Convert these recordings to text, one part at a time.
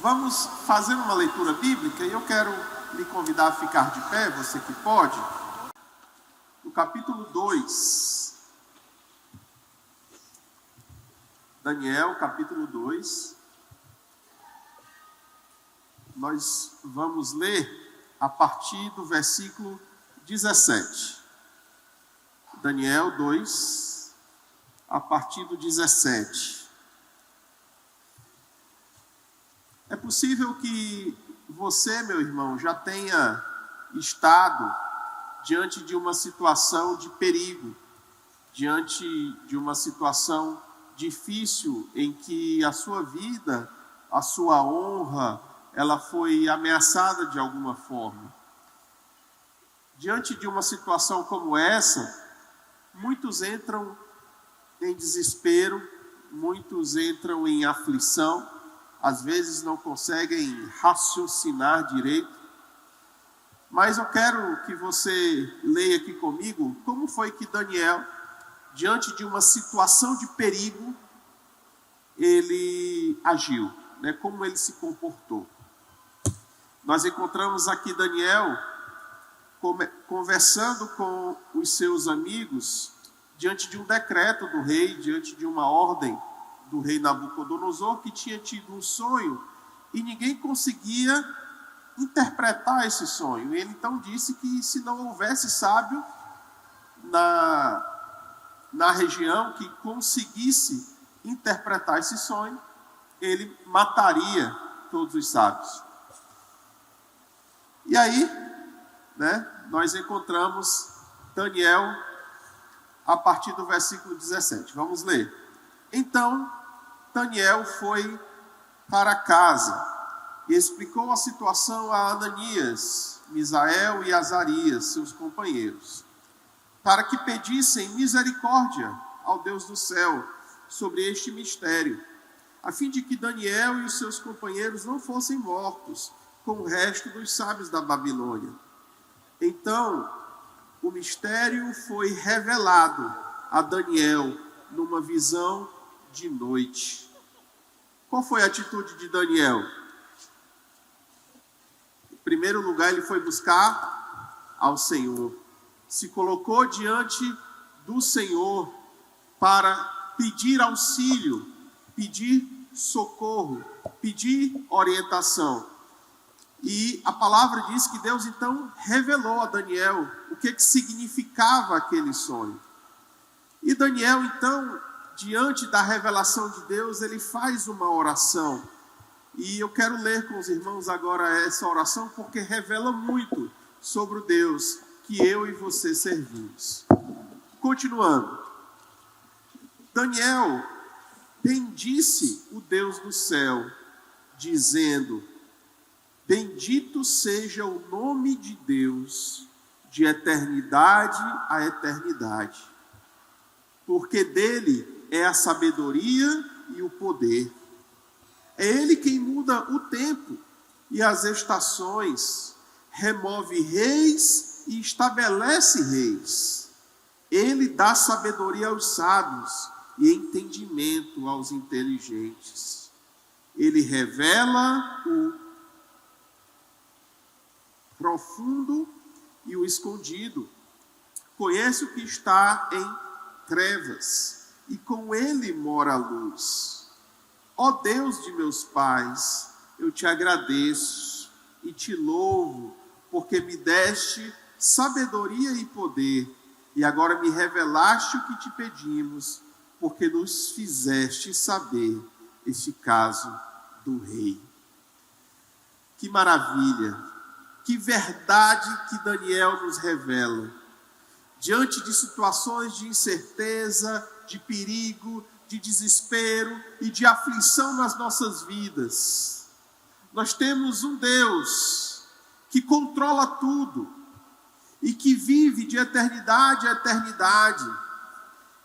Vamos fazer uma leitura bíblica e eu quero lhe convidar a ficar de pé, você que pode, no capítulo 2. Daniel, capítulo 2. Nós vamos ler a partir do versículo 17. Daniel 2, a partir do 17. É possível que você, meu irmão, já tenha estado diante de uma situação de perigo, diante de uma situação difícil em que a sua vida, a sua honra, ela foi ameaçada de alguma forma. Diante de uma situação como essa, muitos entram em desespero, muitos entram em aflição, às vezes não conseguem raciocinar direito. Mas eu quero que você leia aqui comigo como foi que Daniel, diante de uma situação de perigo, ele agiu, né? Como ele se comportou. Nós encontramos aqui Daniel conversando com os seus amigos diante de um decreto do rei, diante de uma ordem do rei Nabucodonosor, que tinha tido um sonho e ninguém conseguia interpretar esse sonho. Ele então disse que se não houvesse sábio na região que conseguisse interpretar esse sonho, ele mataria todos os sábios. E aí, nós encontramos Daniel a partir do versículo 17. Vamos ler. Então, Daniel foi para casa e explicou a situação a Ananias, Misael e Azarias, seus companheiros, para que pedissem misericórdia ao Deus do céu sobre este mistério, a fim de que Daniel e os seus companheiros não fossem mortos com o resto dos sábios da Babilônia. Então, o mistério foi revelado a Daniel numa visão de noite. Qual foi a atitude de Daniel? Em primeiro lugar, ele foi buscar ao Senhor. Se colocou diante do Senhor para pedir auxílio, pedir socorro, pedir orientação. E a palavra diz que Deus então revelou a Daniel o que significava aquele sonho. E Daniel então, diante da revelação de Deus, ele faz uma oração. E eu quero ler com os irmãos agora essa oração, porque revela muito sobre o Deus que eu e você servimos. Continuando. Daniel bendisse o Deus do céu, dizendo: bendito seja o nome de Deus, de eternidade a eternidade, porque dele é a sabedoria e o poder. É ele quem muda o tempo e as estações, remove reis e estabelece reis. Ele dá sabedoria aos sábios e entendimento aos inteligentes. Ele revela o profundo e o escondido. Conhece o que está em trevas, e com ele mora a luz. Ó Deus de meus pais, eu te agradeço e te louvo, porque me deste sabedoria e poder, e agora me revelaste o que te pedimos, porque nos fizeste saber este caso do rei. Que maravilha! Que verdade que Daniel nos revela. Diante de situações de incerteza, de perigo, de desespero e de aflição nas nossas vidas, nós temos um Deus que controla tudo e que vive de eternidade a eternidade.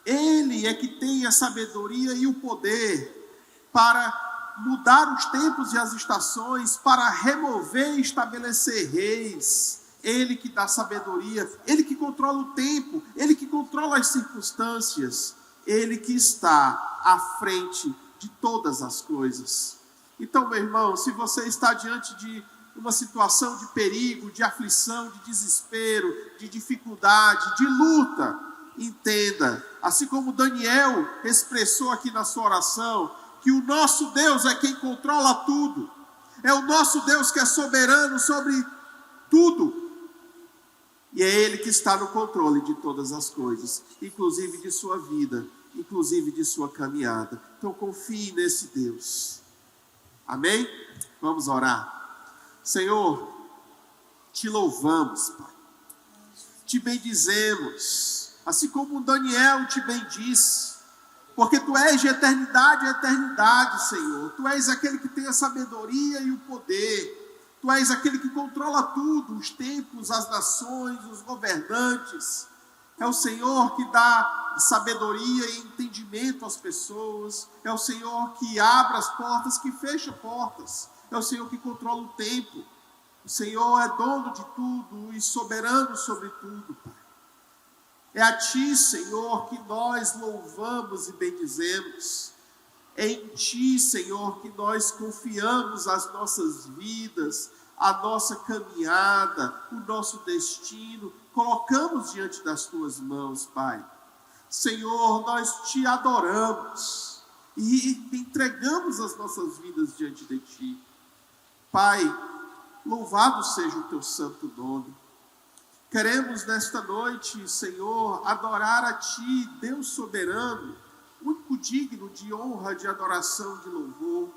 Ele é que tem a sabedoria e o poder para mudar os tempos e as estações, para remover e estabelecer reis. Ele que dá sabedoria, ele que controla o tempo, ele que controla as circunstâncias, ele que está à frente de todas as coisas. Então, meu irmão, se você está diante de uma situação de perigo, de aflição, de desespero, de dificuldade, de luta, entenda, assim como Daniel expressou aqui na sua oração, que o nosso Deus é quem controla tudo. É o nosso Deus que é soberano sobre tudo. E é Ele que está no controle de todas as coisas, inclusive de sua vida, inclusive de sua caminhada. Então confie nesse Deus. Amém? Vamos orar. Senhor, te louvamos, Pai. Te bendizemos, assim como Daniel te bendisse, porque Tu és de eternidade a eternidade, Senhor. Tu és aquele que tem a sabedoria e o poder. Tu és aquele que controla tudo, os tempos, as nações, os governantes. É o Senhor que dá sabedoria e entendimento às pessoas. É o Senhor que abre as portas, que fecha portas. É o Senhor que controla o tempo. O Senhor é dono de tudo e soberano sobre tudo, Pai. É a Ti, Senhor, que nós louvamos e bendizemos. É em Ti, Senhor, que nós confiamos as nossas vidas, a nossa caminhada, o nosso destino. Colocamos diante das Tuas mãos, Pai. Senhor, nós Te adoramos e entregamos as nossas vidas diante de Ti. Pai, louvado seja o Teu santo nome. Queremos nesta noite, Senhor, adorar a Ti, Deus soberano, único digno de honra, de adoração, de louvor.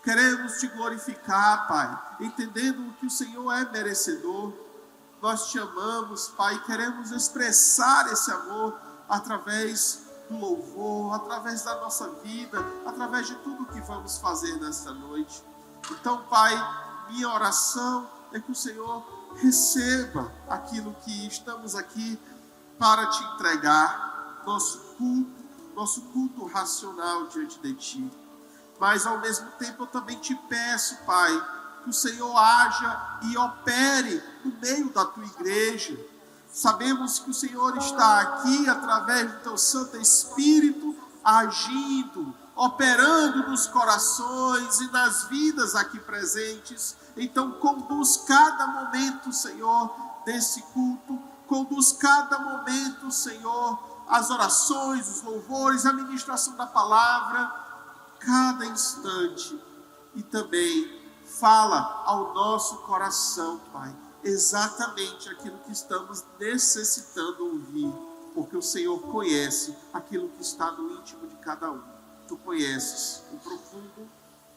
Queremos Te glorificar, Pai, entendendo que o Senhor é merecedor. Nós Te amamos, Pai, e queremos expressar esse amor através do louvor, através da nossa vida, através de tudo que vamos fazer nesta noite. Então, Pai, minha oração é que o Senhor receba aquilo que estamos aqui para Te entregar, nosso culto racional diante de Ti. Mas ao mesmo tempo eu também Te peço, Pai, que o Senhor haja e opere no meio da Tua igreja. Sabemos que o Senhor está aqui através do Teu Santo Espírito, agindo, operando nos corações e nas vidas aqui presentes. Então conduz cada momento, Senhor, desse culto. Conduz cada momento, Senhor, as orações, os louvores, a ministração da palavra, cada instante. E também fala ao nosso coração, Pai, exatamente aquilo que estamos necessitando ouvir, porque o Senhor conhece aquilo que está no íntimo de cada um. Tu conheces o profundo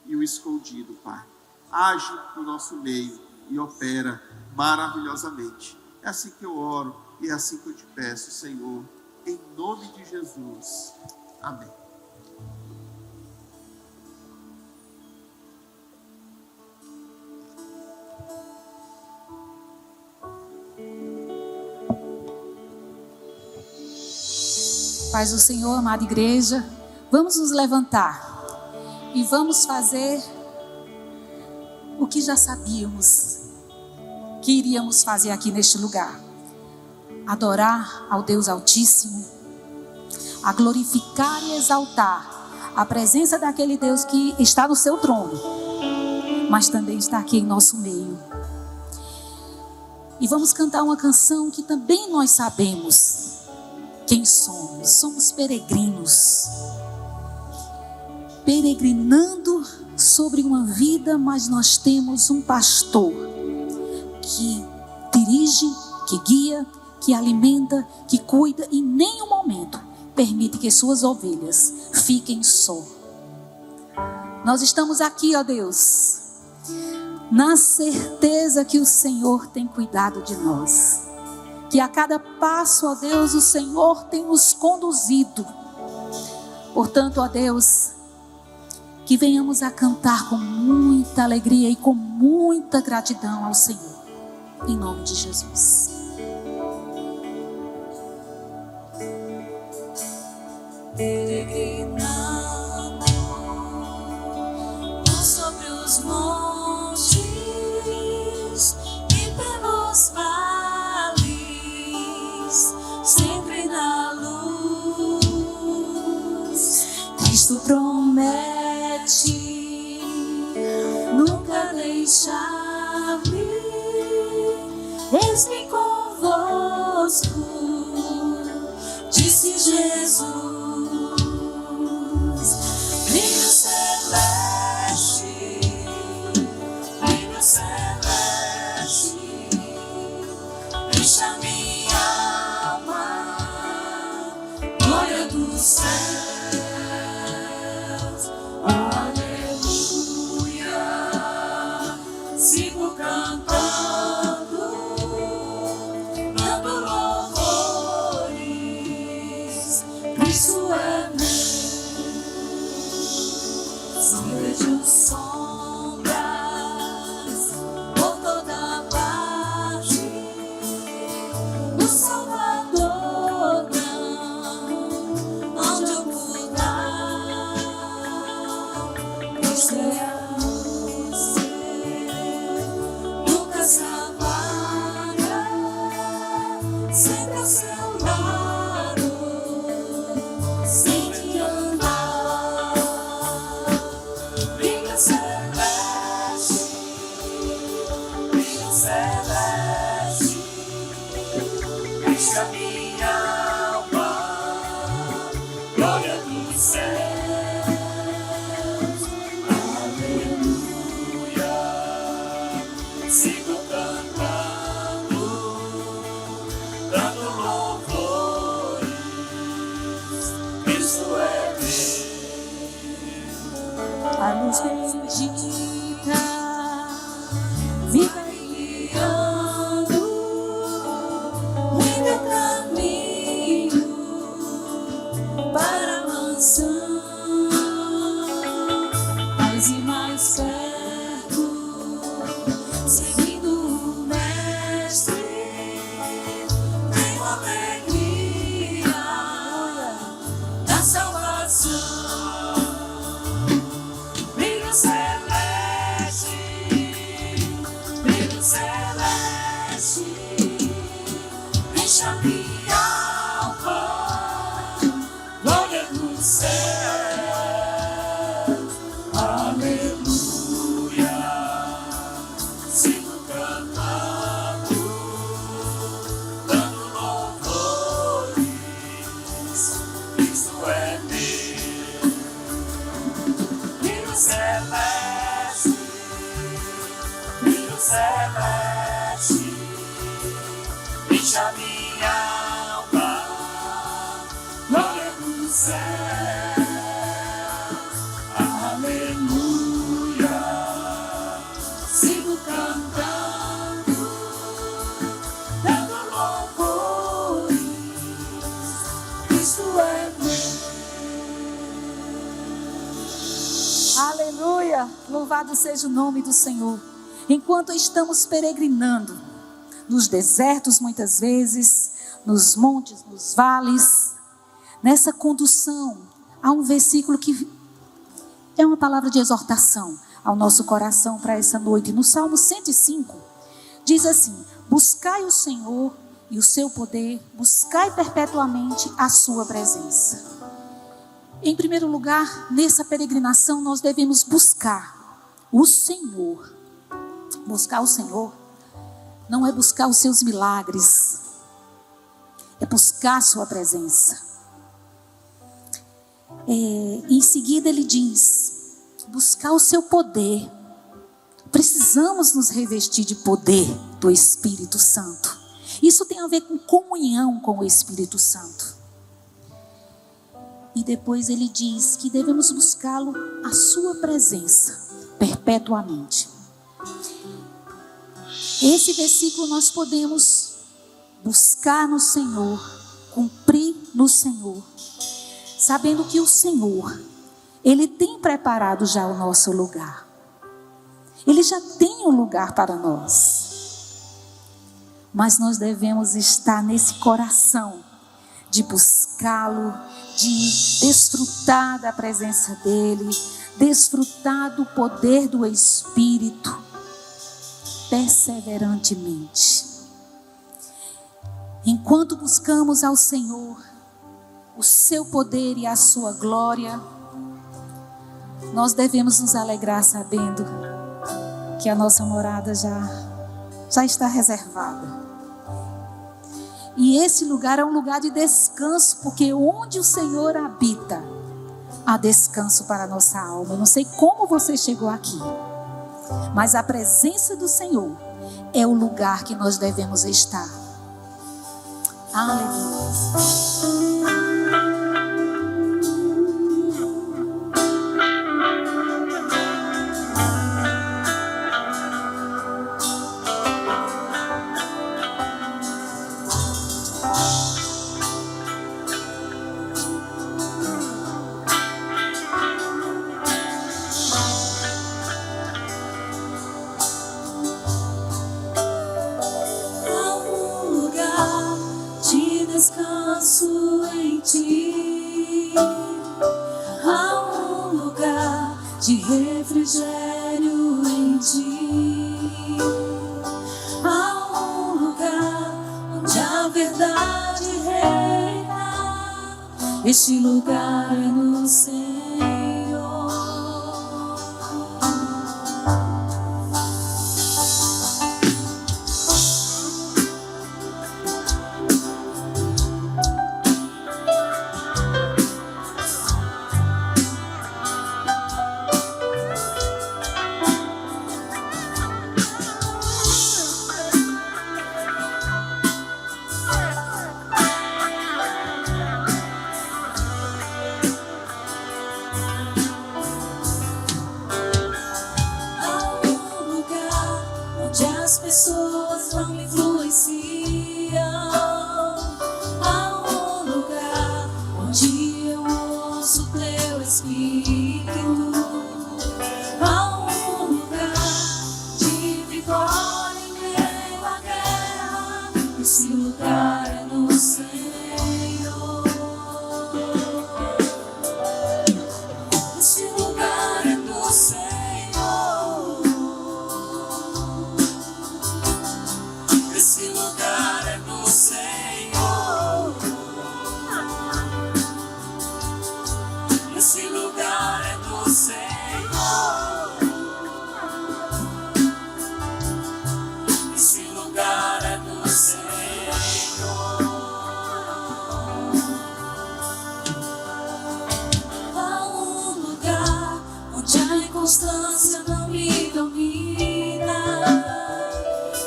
e o escondido, Pai. Age no nosso meio e opera maravilhosamente. É assim que eu oro e é assim que eu Te peço, Senhor, em nome de Jesus. Amém. Paz do Senhor, amada igreja, vamos nos levantar e vamos fazer o que já sabíamos que iríamos fazer aqui neste lugar: adorar ao Deus Altíssimo, a glorificar e exaltar a presença daquele Deus que está no seu trono, mas também está aqui em nosso meio. E vamos cantar uma canção que também nós sabemos quem somos. Somos peregrinos, peregrinando sobre uma vida, mas nós temos um pastor que dirige, que guia, que alimenta, que cuida e em nenhum momento permite que suas ovelhas fiquem só. Nós estamos aqui, ó Deus, na certeza que o Senhor tem cuidado de nós, que a cada passo, ó Deus, o Senhor tem nos conduzido. Portanto, ó Deus, que venhamos a cantar com muita alegria e com muita gratidão ao Senhor, em nome de Jesus. Peregrinando sobre os montes e pelos vales, sempre na luz. Cristo promete deixar-me, eis-me convosco, disse Jesus. Brilho celeste, brilho celeste, encha minha alma, glória dos céus. Sigo cantando, dando louvores, Cristo é meu. Se vejo sombras por toda parte, o Salvador não, onde eu puder, Cristo é a se apaga, sempre ao seu lado, sempre andar. Brilho celeste, brilho celeste, enche a minha alma, glória dos céus. Sigo cantando, dando louvores, Cristo é meu. A luz bendita, viva e guiando o meu caminho para a mansão, mais e mais perto, seguindo o Mestre, tenho alegria da salvação. Brilho celeste, encha minha alma, glória dos céus. Aleluia. Sigo cantando, dando louvores, Cristo é meu. Brilho celeste, encha minha alma, glória dos céus. Aleluia. Sigo cantando, dando louvores, Cristo é meu. Aleluia! Louvado seja o nome do Senhor. Enquanto estamos peregrinando nos desertos, muitas vezes, nos montes, nos vales, nessa condução, há um versículo que é uma palavra de exortação ao nosso coração para essa noite. No Salmo 105, diz assim: buscai o Senhor e o seu poder, buscai perpetuamente a sua presença. Em primeiro lugar, nessa peregrinação, nós devemos buscar o Senhor. Buscar o Senhor não é buscar os seus milagres, é buscar a sua presença. Em seguida ele diz, buscar o seu poder. Precisamos nos revestir de poder do Espírito Santo. Isso tem a ver com comunhão com o Espírito Santo. E depois ele diz que devemos buscá-lo, a sua presença, perpetuamente. Esse versículo nós podemos buscar no Senhor, cumprir no Senhor, sabendo que o Senhor, Ele tem preparado já o nosso lugar. Ele já tem um lugar para nós. Mas nós devemos estar nesse coração de buscá-lo, de desfrutar da presença dEle, desfrutar do poder do Espírito, perseverantemente. Enquanto buscamos ao Senhor, o seu poder e a sua glória, nós devemos nos alegrar sabendo que a nossa morada já está reservada. E esse lugar é um lugar de descanso, porque onde o Senhor habita, há descanso para a nossa alma. Eu não sei como você chegou aqui, mas a presença do Senhor é o lugar que nós devemos estar. Aleluia. Descanso em ti, há um lugar de refrigério em ti, há um lugar onde a verdade reina. Este lugar é no Senhor. As pessoas não me influenciam. Há um lugar onde eu ouço teu Espírito. Há um lugar de vitória em meio à guerra. Esse lugar é no Senhor. Esse lugar é no Senhor. Esse lugar é no Senhor. Esse lugar é no Senhor. Esse lugar é no Senhor. Há um lugar onde a inconstância não me domina.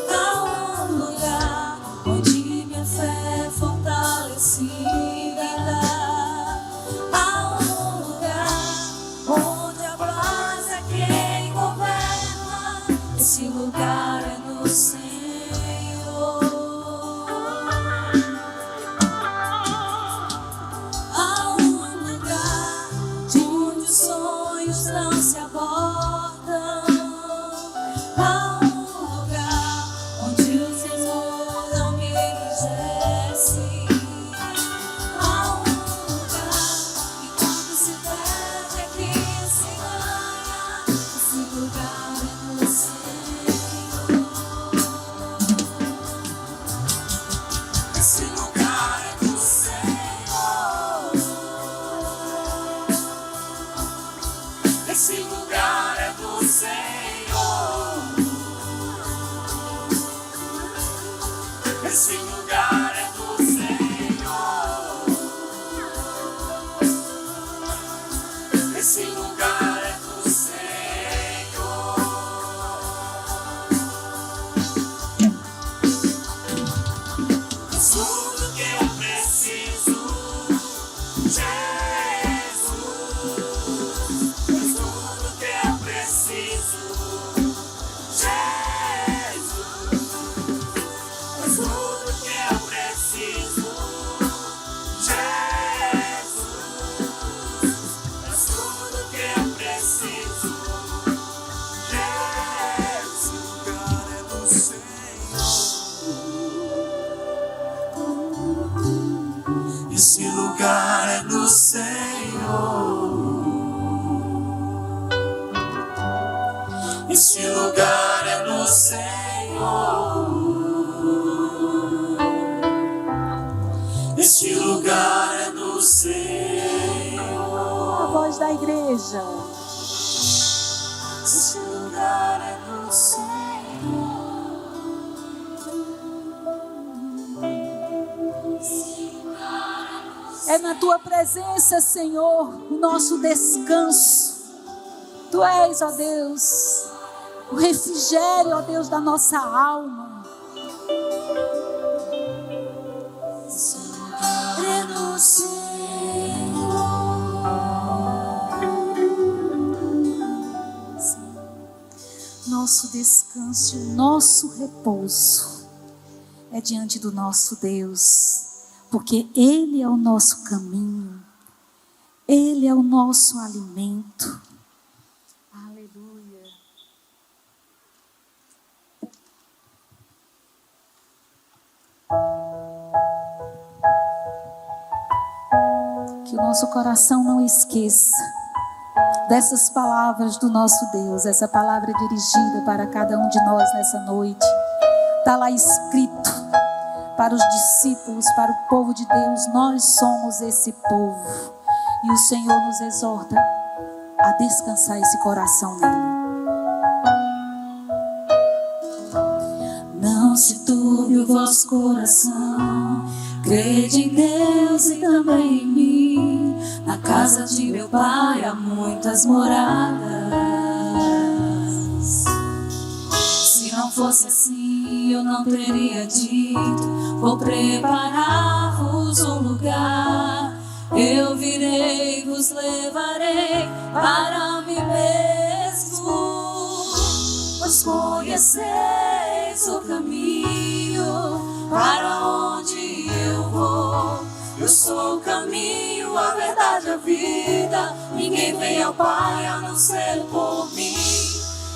Há um lugar onde a paz é quem governa. Esse lugar é no Senhor. Há um lugar onde os sonhos não se abortam. Há um lugar onde o Senhor não me enrijece. Esse lugar é do Senhor. Esse lugar é do Senhor. Esse lugar é do Senhor. Tudo que eu preciso, esse lugar é do Senhor. Esse lugar é do Senhor. Esse lugar é do Senhor. A voz da igreja. Esse lugar é do Senhor. É na tua presença, Senhor, o nosso descanso. Tu és, ó Deus, o refrigério, ó Deus, da nossa alma. É no Senhor. Nosso descanso, o nosso repouso é diante do nosso Deus, porque Ele é o nosso caminho, Ele é o nosso alimento. Aleluia. Que o nosso coração não esqueça dessas palavras do nosso Deus, essa palavra dirigida para cada um de nós nessa noite. Está lá escrito para os discípulos, para o povo de Deus: nós somos esse povo. E o Senhor nos exorta a descansar esse coração nele. Não se turbe o vosso coração, crede em Deus e também em mim. Na casa de meu Pai há muitas moradas. Se não fosse assim, eu não teria dito: vou preparar-vos um lugar. Eu virei, vos levarei para mim mesmo. Pois conheceis o caminho para onde eu vou. Eu sou o caminho, a verdade, a vida. Ninguém vem ao Pai a não ser por mim.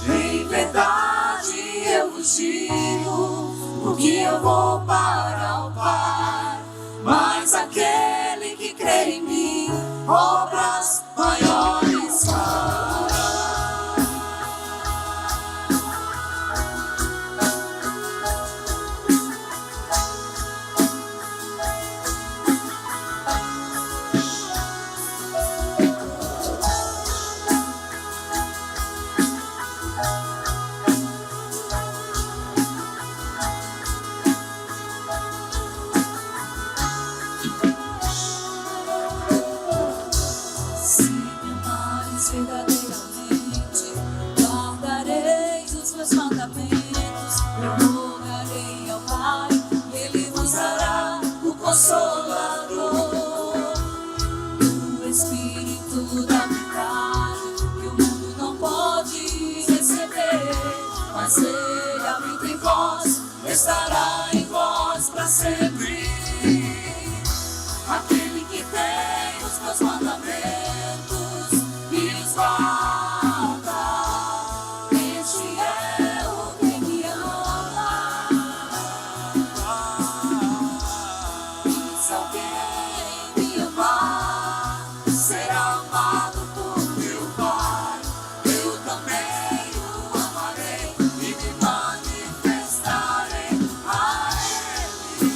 Em verdade eu vos digo, porque eu vou para o Pai. Mas aquele que crê em mim, obras maiores fará. Verdadeiramente guardareis os meus mandamentos. Eu rogarei ao Pai e Ele vos dará o Consolador, o Espírito da verdade, que o mundo não pode receber, mas Ele habita em vós, estará em vós para sempre. Aquele que tem os meus mandamentos guarda, este é o que me ama. E se alguém me amar, será amado por meu Pai. Eu também o amarei e me manifestarei a Ele.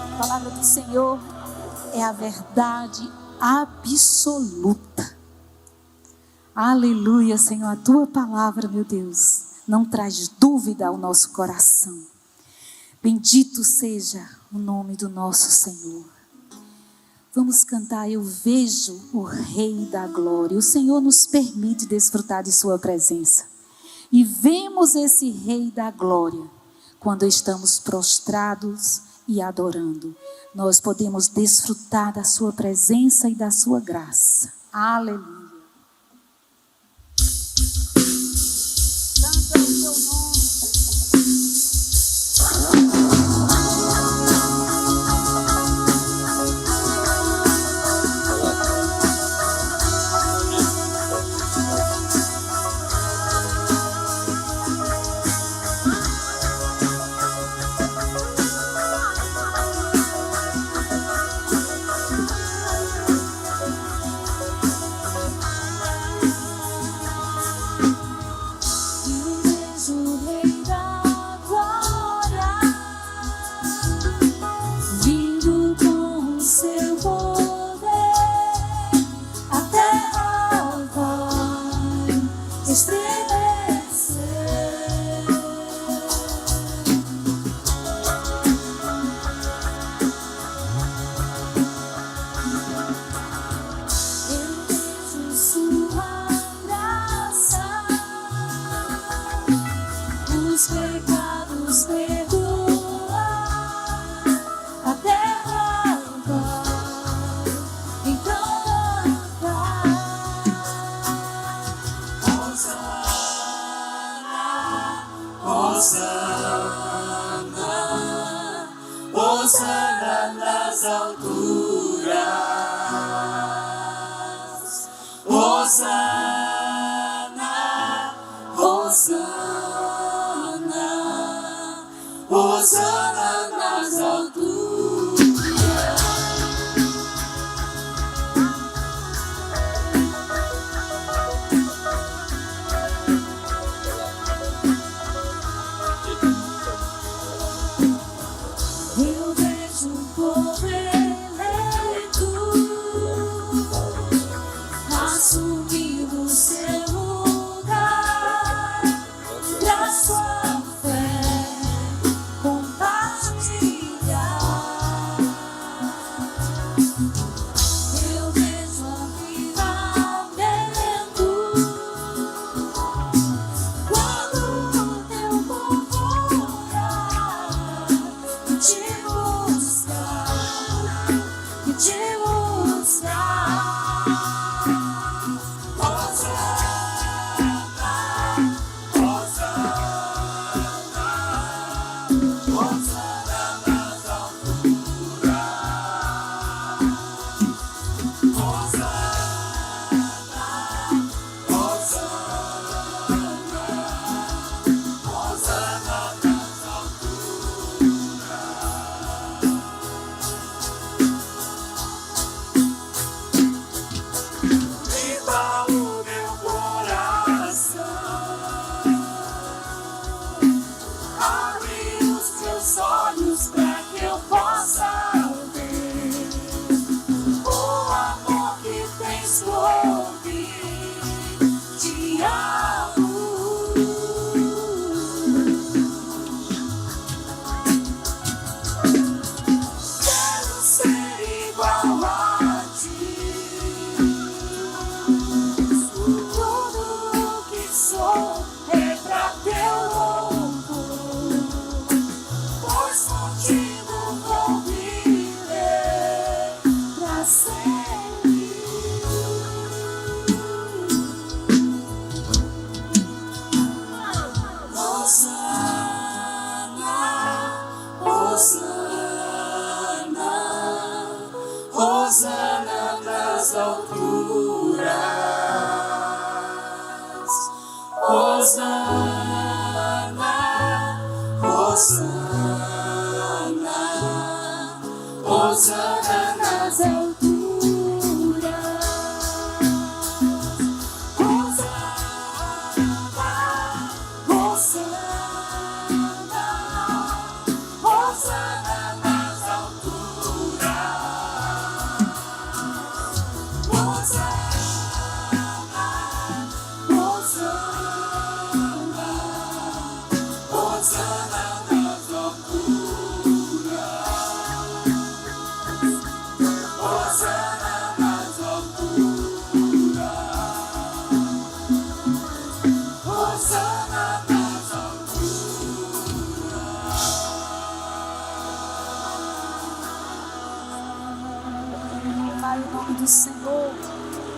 A palavra do Senhor é a verdade absoluta. Aleluia, Senhor. A tua palavra, meu Deus, não traz dúvida ao nosso coração. Bendito seja o nome do nosso Senhor. Vamos cantar, eu vejo o Rei da Glória. O Senhor nos permite desfrutar de sua presença. E vemos esse Rei da Glória quando estamos prostrados e adorando. Nós podemos desfrutar da sua presença e da sua graça. Aleluia. Canta o seu nome. Hosana nas alturas, Hosana, Hosana, Hosana nas alturas. Hosana nas alturas, Hosana, Hosana, Hosana nas alturas, Hosana, Hosana, Hosana nas alturas.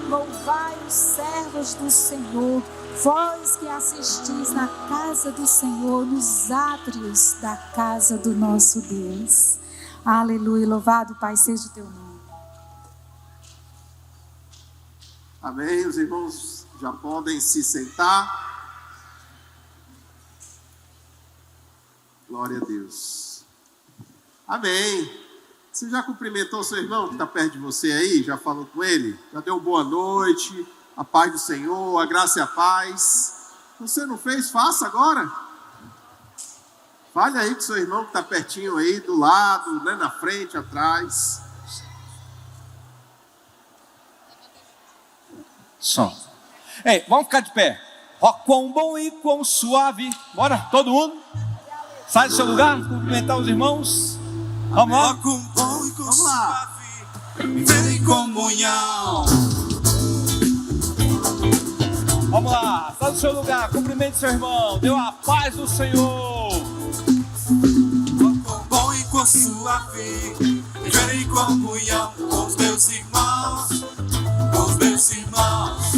Louvai os servos do Senhor, vós que assistis na casa do Senhor, nos átrios da casa do nosso Deus. Aleluia, louvado Pai seja o teu nome. Amém, os irmãos já podem se sentar. Glória a Deus. Amém. Você já cumprimentou seu irmão que está perto de você aí? Já falou com ele? Já deu boa noite? A paz do Senhor, a graça e a paz. Você não fez? Faça agora. Fale aí com seu irmão que está pertinho aí, do lado, né, na frente, atrás. Som. Ei, vamos ficar de pé. Ó, quão bom e quão suave. Bora, todo mundo. Sai do seu lugar, cumprimentar os irmãos. Vamos lá. Ó, quão bom e quão Vamos lá. suave, viver em comunhão. Vamos lá, sai do seu lugar, cumprimente seu irmão. Deu a paz do Senhor. Ó, quão bom e quão suave, viver em comunhão com os meus irmãos, com os meus irmãos.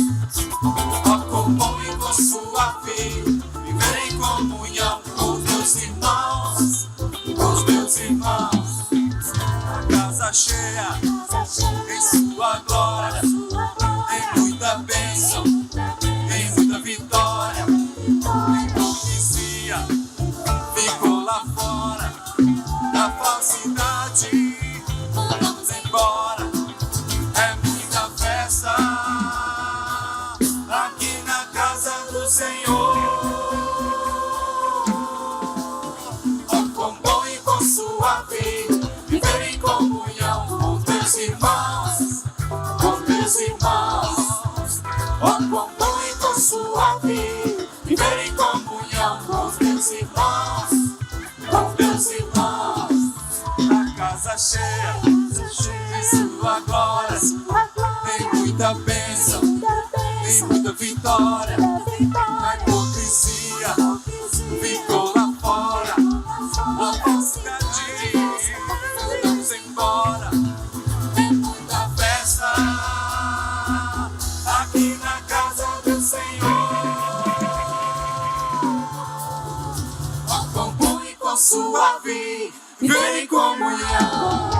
Ó, quão bom e quão suave, viver em comunhão com os meus irmãos, com os meus irmãos. A casa cheia, em sua glória, tem muita bênção, tem muita vitória. A hipocrisia ficou lá fora, da falsidade vamos embora. É muita festa aqui na casa do Senhor. Ó, quão bom e quão suave, viver em comunhão com os meus irmãos, com os meus irmãos. Ó, quão bom e quão suave, viver em comunhão com os meus irmãos, com os meus irmãos. A casa cheia, de sua glória, tem muita bênção, tem muita vitória. A hipocrisia ficou lá fora, a falsidade vamos embora. É muita festa aqui na casa do Senhor. Ó, quão bom e quão suave, viver em comunhão.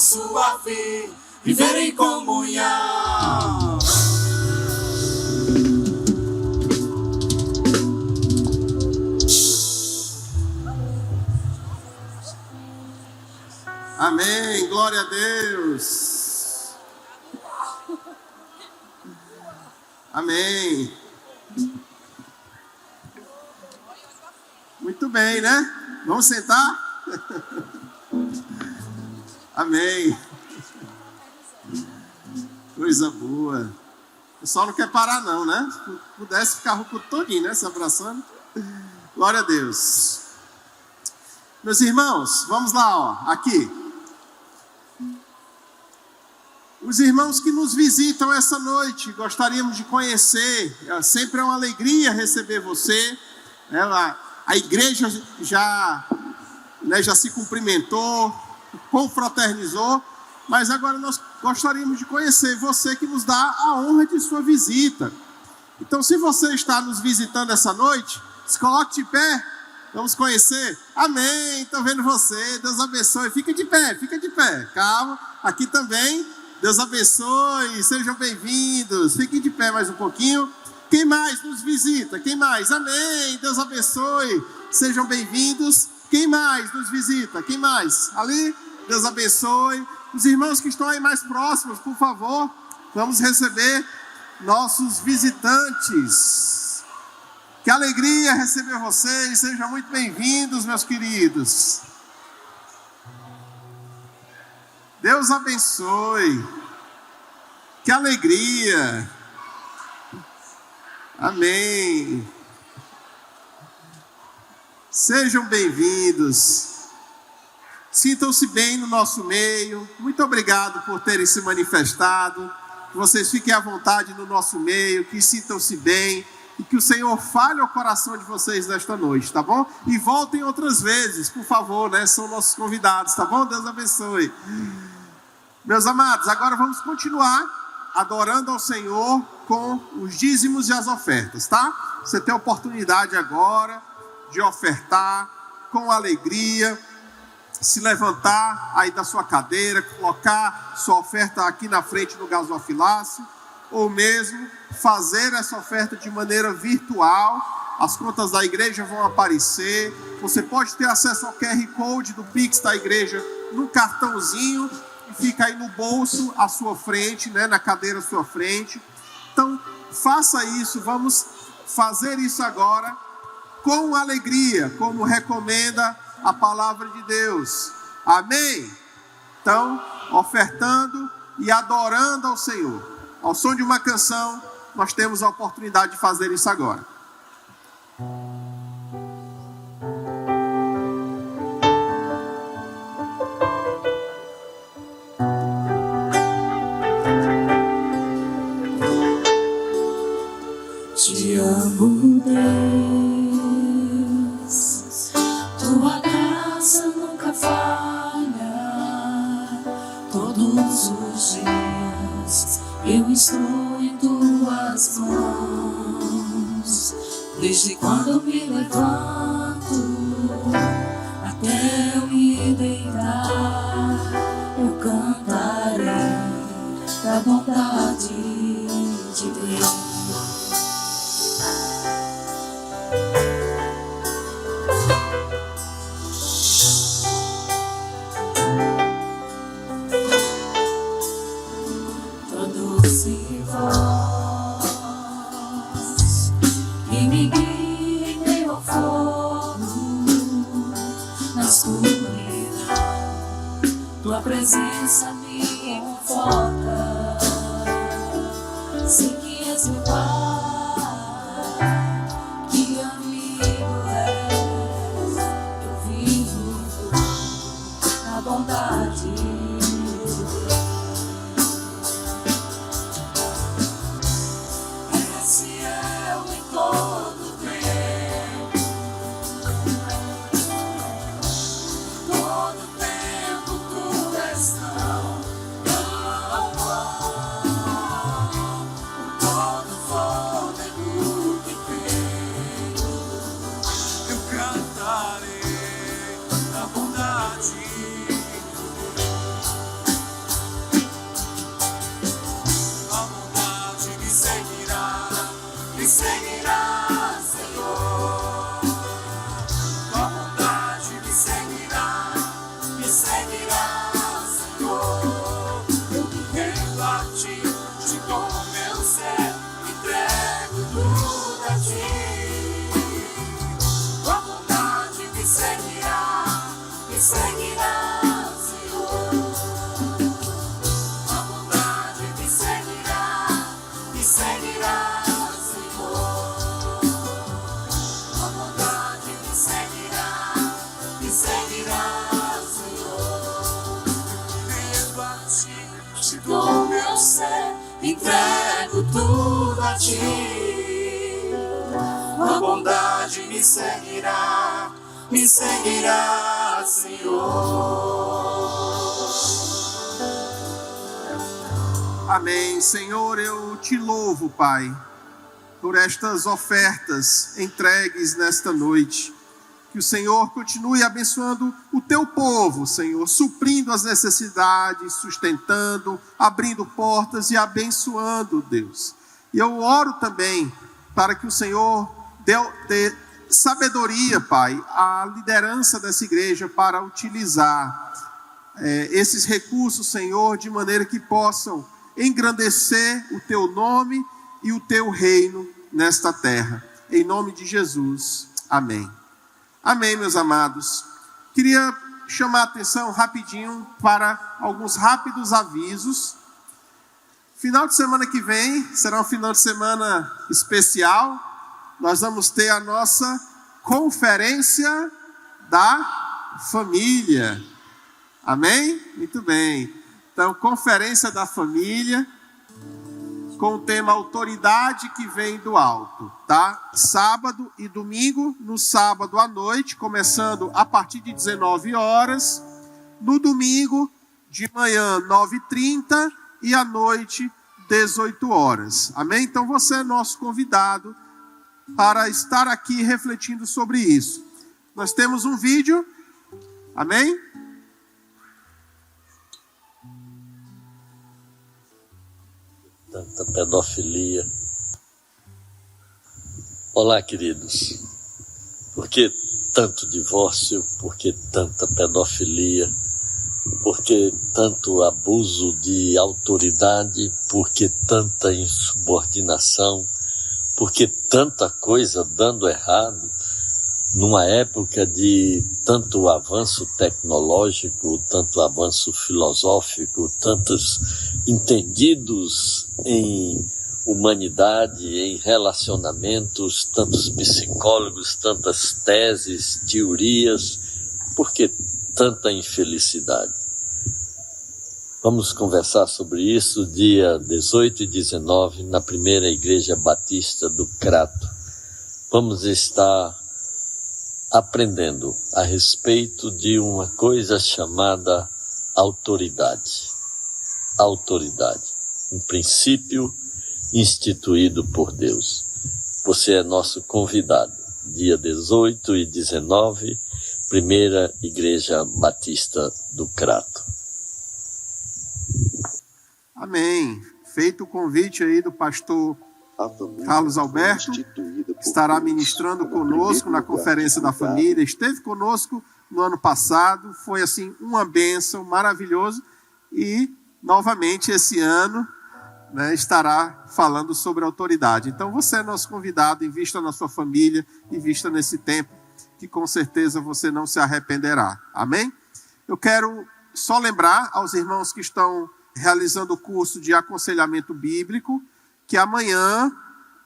Suave, viver em comunhão. Amém, glória a Deus. Amém. Muito bem, né? Vamos sentar? Amém. Coisa boa. O pessoal não quer parar não, né? Se pudesse ficar o culto todinho, né? Se abraçando. Glória a Deus. Meus irmãos, vamos lá, ó. Aqui. Os irmãos que nos visitam essa noite, gostaríamos de conhecer. Sempre é uma alegria receber você. A igreja já se cumprimentou, confraternizou, mas agora nós gostaríamos de conhecer você que nos dá a honra de sua visita. Então, se você está nos visitando essa noite, se coloque de pé, vamos conhecer. Amém, estou vendo você, Deus abençoe, fica de pé, calma, aqui também, Deus abençoe, sejam bem-vindos, fiquem de pé mais um pouquinho. Quem mais nos visita? Quem mais? Amém, Deus abençoe, sejam bem-vindos. Quem mais nos visita? Quem mais? Ali, Deus abençoe. Os irmãos que estão aí mais próximos, por favor, vamos receber nossos visitantes. Que alegria receber vocês, sejam muito bem-vindos, meus queridos. Deus abençoe. Que alegria. Amém. Sejam bem-vindos. Sintam-se bem no nosso meio. Muito obrigado por terem se manifestado. Que vocês fiquem à vontade no nosso meio, que sintam-se bem e que o Senhor fale ao coração de vocês nesta noite, tá bom? E voltem outras vezes, por favor, né? São nossos convidados, tá bom? Deus abençoe. Meus amados, agora vamos continuar adorando ao Senhor com os dízimos e as ofertas, tá? Você tem a oportunidade agora de ofertar com alegria, se levantar aí da sua cadeira, colocar sua oferta aqui na frente no gasofilácio, ou mesmo fazer essa oferta de maneira virtual. As contas da igreja vão aparecer, você pode ter acesso ao QR Code do Pix da igreja no cartãozinho, e fica aí no bolso à sua frente, né, na cadeira à sua frente. Então, faça isso, vamos fazer isso agora com alegria, como recomenda a palavra de Deus. Amém? Então, ofertando e adorando ao Senhor. Ao som de uma canção, nós temos a oportunidade de fazer isso agora. Te amo, Deus, tua graça nunca falha. Todos os dias eu estou em tuas mãos. Desde quando eu me levanto até eu me deitar, eu cantarei da bondade de Deus. Tua presença me conforta. Sei que és meu Pai, que amigo és. Eu vivo na bondade de Deus. És fiel em todo tempo. Todo tempo tu és tão todo fôlego que tenho, eu cantarei da bondade. A bondade me seguirá, Senhor. A bondade me seguirá, Senhor. Eu me rendo a ti, te dou meu ser, entrego tudo a ti. A bondade me seguirá, Senhor. A bondade me seguirá, Senhor. A bondade me seguirá, Senhor. Rendo a ti, te dou meu ser, entrego tudo a ti. A bondade me seguirá, Senhor. Amém. Senhor, eu te louvo, Pai, por estas ofertas entregues nesta noite. Que o Senhor continue abençoando o teu povo, Senhor, suprindo as necessidades, sustentando, abrindo portas e abençoando, Deus. E eu oro também para que o Senhor dê sabedoria, Pai, à liderança dessa igreja para utilizar esses recursos, Senhor, de maneira que possam engrandecer o teu nome e o teu reino nesta terra. Em nome de Jesus. Amém. Amém, meus amados. Queria chamar a atenção rapidinho para alguns rápidos avisos. Final de semana que vem será um final de semana especial. Nós vamos ter a nossa conferência da família. Amém? Muito bem. Então, Conferência da Família, com o tema Autoridade que vem do alto, tá? Sábado e domingo, no sábado à noite, começando a partir de 19 horas, no domingo, de manhã, 9h30 e à noite, 18 horas. Amém? Então, você é nosso convidado para estar aqui refletindo sobre isso. Nós temos um vídeo, amém? Tanta pedofilia. Olá, queridos. Por que tanto divórcio? Por que tanta pedofilia? Por que tanto abuso de autoridade? Por que tanta insubordinação? Por que tanta coisa dando errado? Numa época de tanto avanço tecnológico, tanto avanço filosófico, tantos entendidos em humanidade, em relacionamentos, tantos psicólogos, tantas teses, teorias, por que tanta infelicidade? Vamos conversar sobre isso dia 18 e 19 na primeira Igreja Batista do Crato. Vamos estar aprendendo a respeito de uma coisa chamada autoridade. Autoridade, um princípio instituído por Deus. Você é nosso convidado, dia 18 e 19, primeira Igreja Batista do Crato. Amém. Feito o convite aí do pastor Carlos Alberto, que estará ministrando conosco na Conferência da Família. Esteve conosco no ano passado, foi assim uma bênção, maravilhoso. E novamente esse ano, né, estará falando sobre autoridade. Então você é nosso convidado, invista na sua família, invista nesse tempo, que com certeza você não se arrependerá. Amém? Eu quero só lembrar aos irmãos que estão realizando o curso de aconselhamento bíblico, que amanhã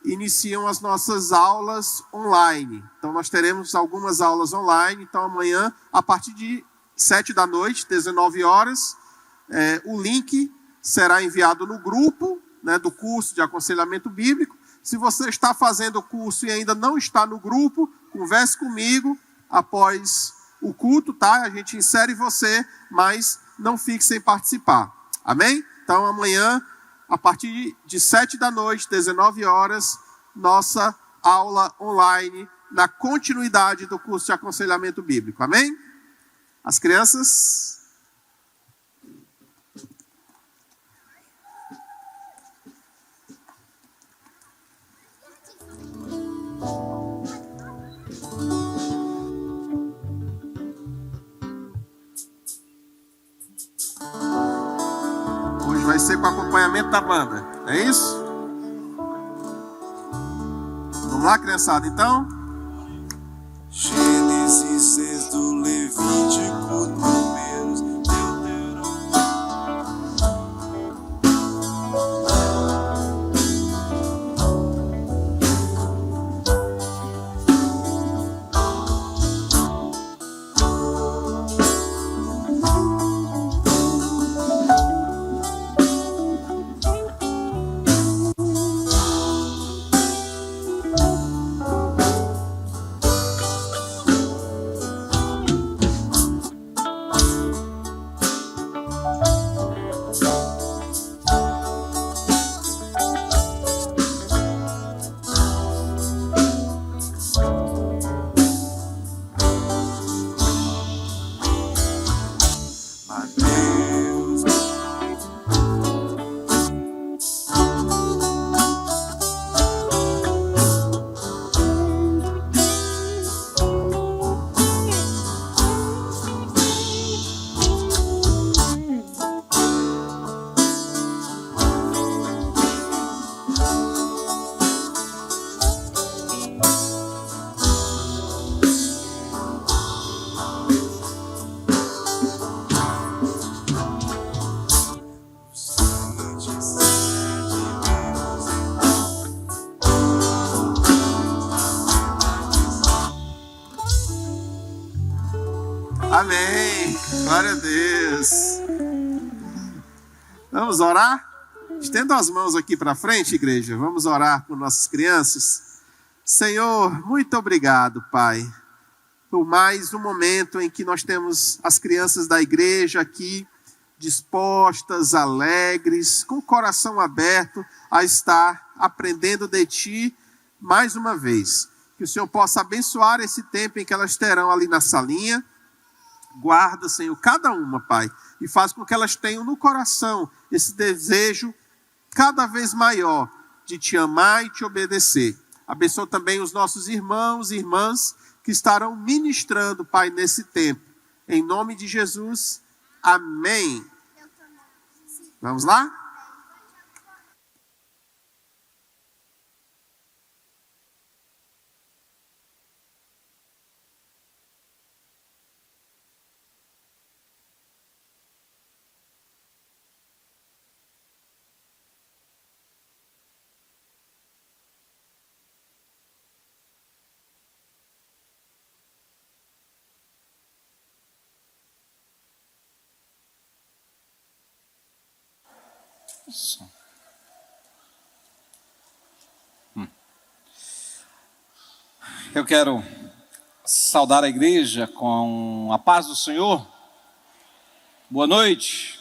iniciam as nossas aulas online. Então nós teremos algumas aulas online. Então amanhã, a partir de 7 da noite, 19 horas, o link será enviado no grupo, né, do curso de aconselhamento bíblico. Se você está fazendo o curso e ainda não está no grupo, converse comigo após o culto, tá? A gente insere você, mas não fique sem participar. Amém? Então amanhã, a partir de 7 da noite, 19 horas, nossa aula online na continuidade do curso de aconselhamento bíblico. Amém? As crianças... Hoje vai ser com acompanhamento da banda, é isso? Vamos lá, criançada, então? Gênesis, Êxodo, Levítico, Números, Amém. Glória a Deus. Vamos orar? Estenda as mãos aqui para frente, igreja. Vamos orar por nossas crianças. Senhor, muito obrigado, Pai, por mais um momento em que nós temos as crianças da igreja aqui dispostas, alegres, com o coração aberto a estar aprendendo de Ti mais uma vez. Que o Senhor possa abençoar esse tempo em que elas terão ali na salinha. Guarda, Senhor, cada uma, Pai, e faz com que elas tenham no coração esse desejo cada vez maior de Te amar e Te obedecer. Abençoa também os nossos irmãos e irmãs que estarão ministrando, Pai, nesse tempo. Em nome de Jesus, amém. Vamos lá? Eu quero saudar a igreja com a paz do Senhor. Boa noite.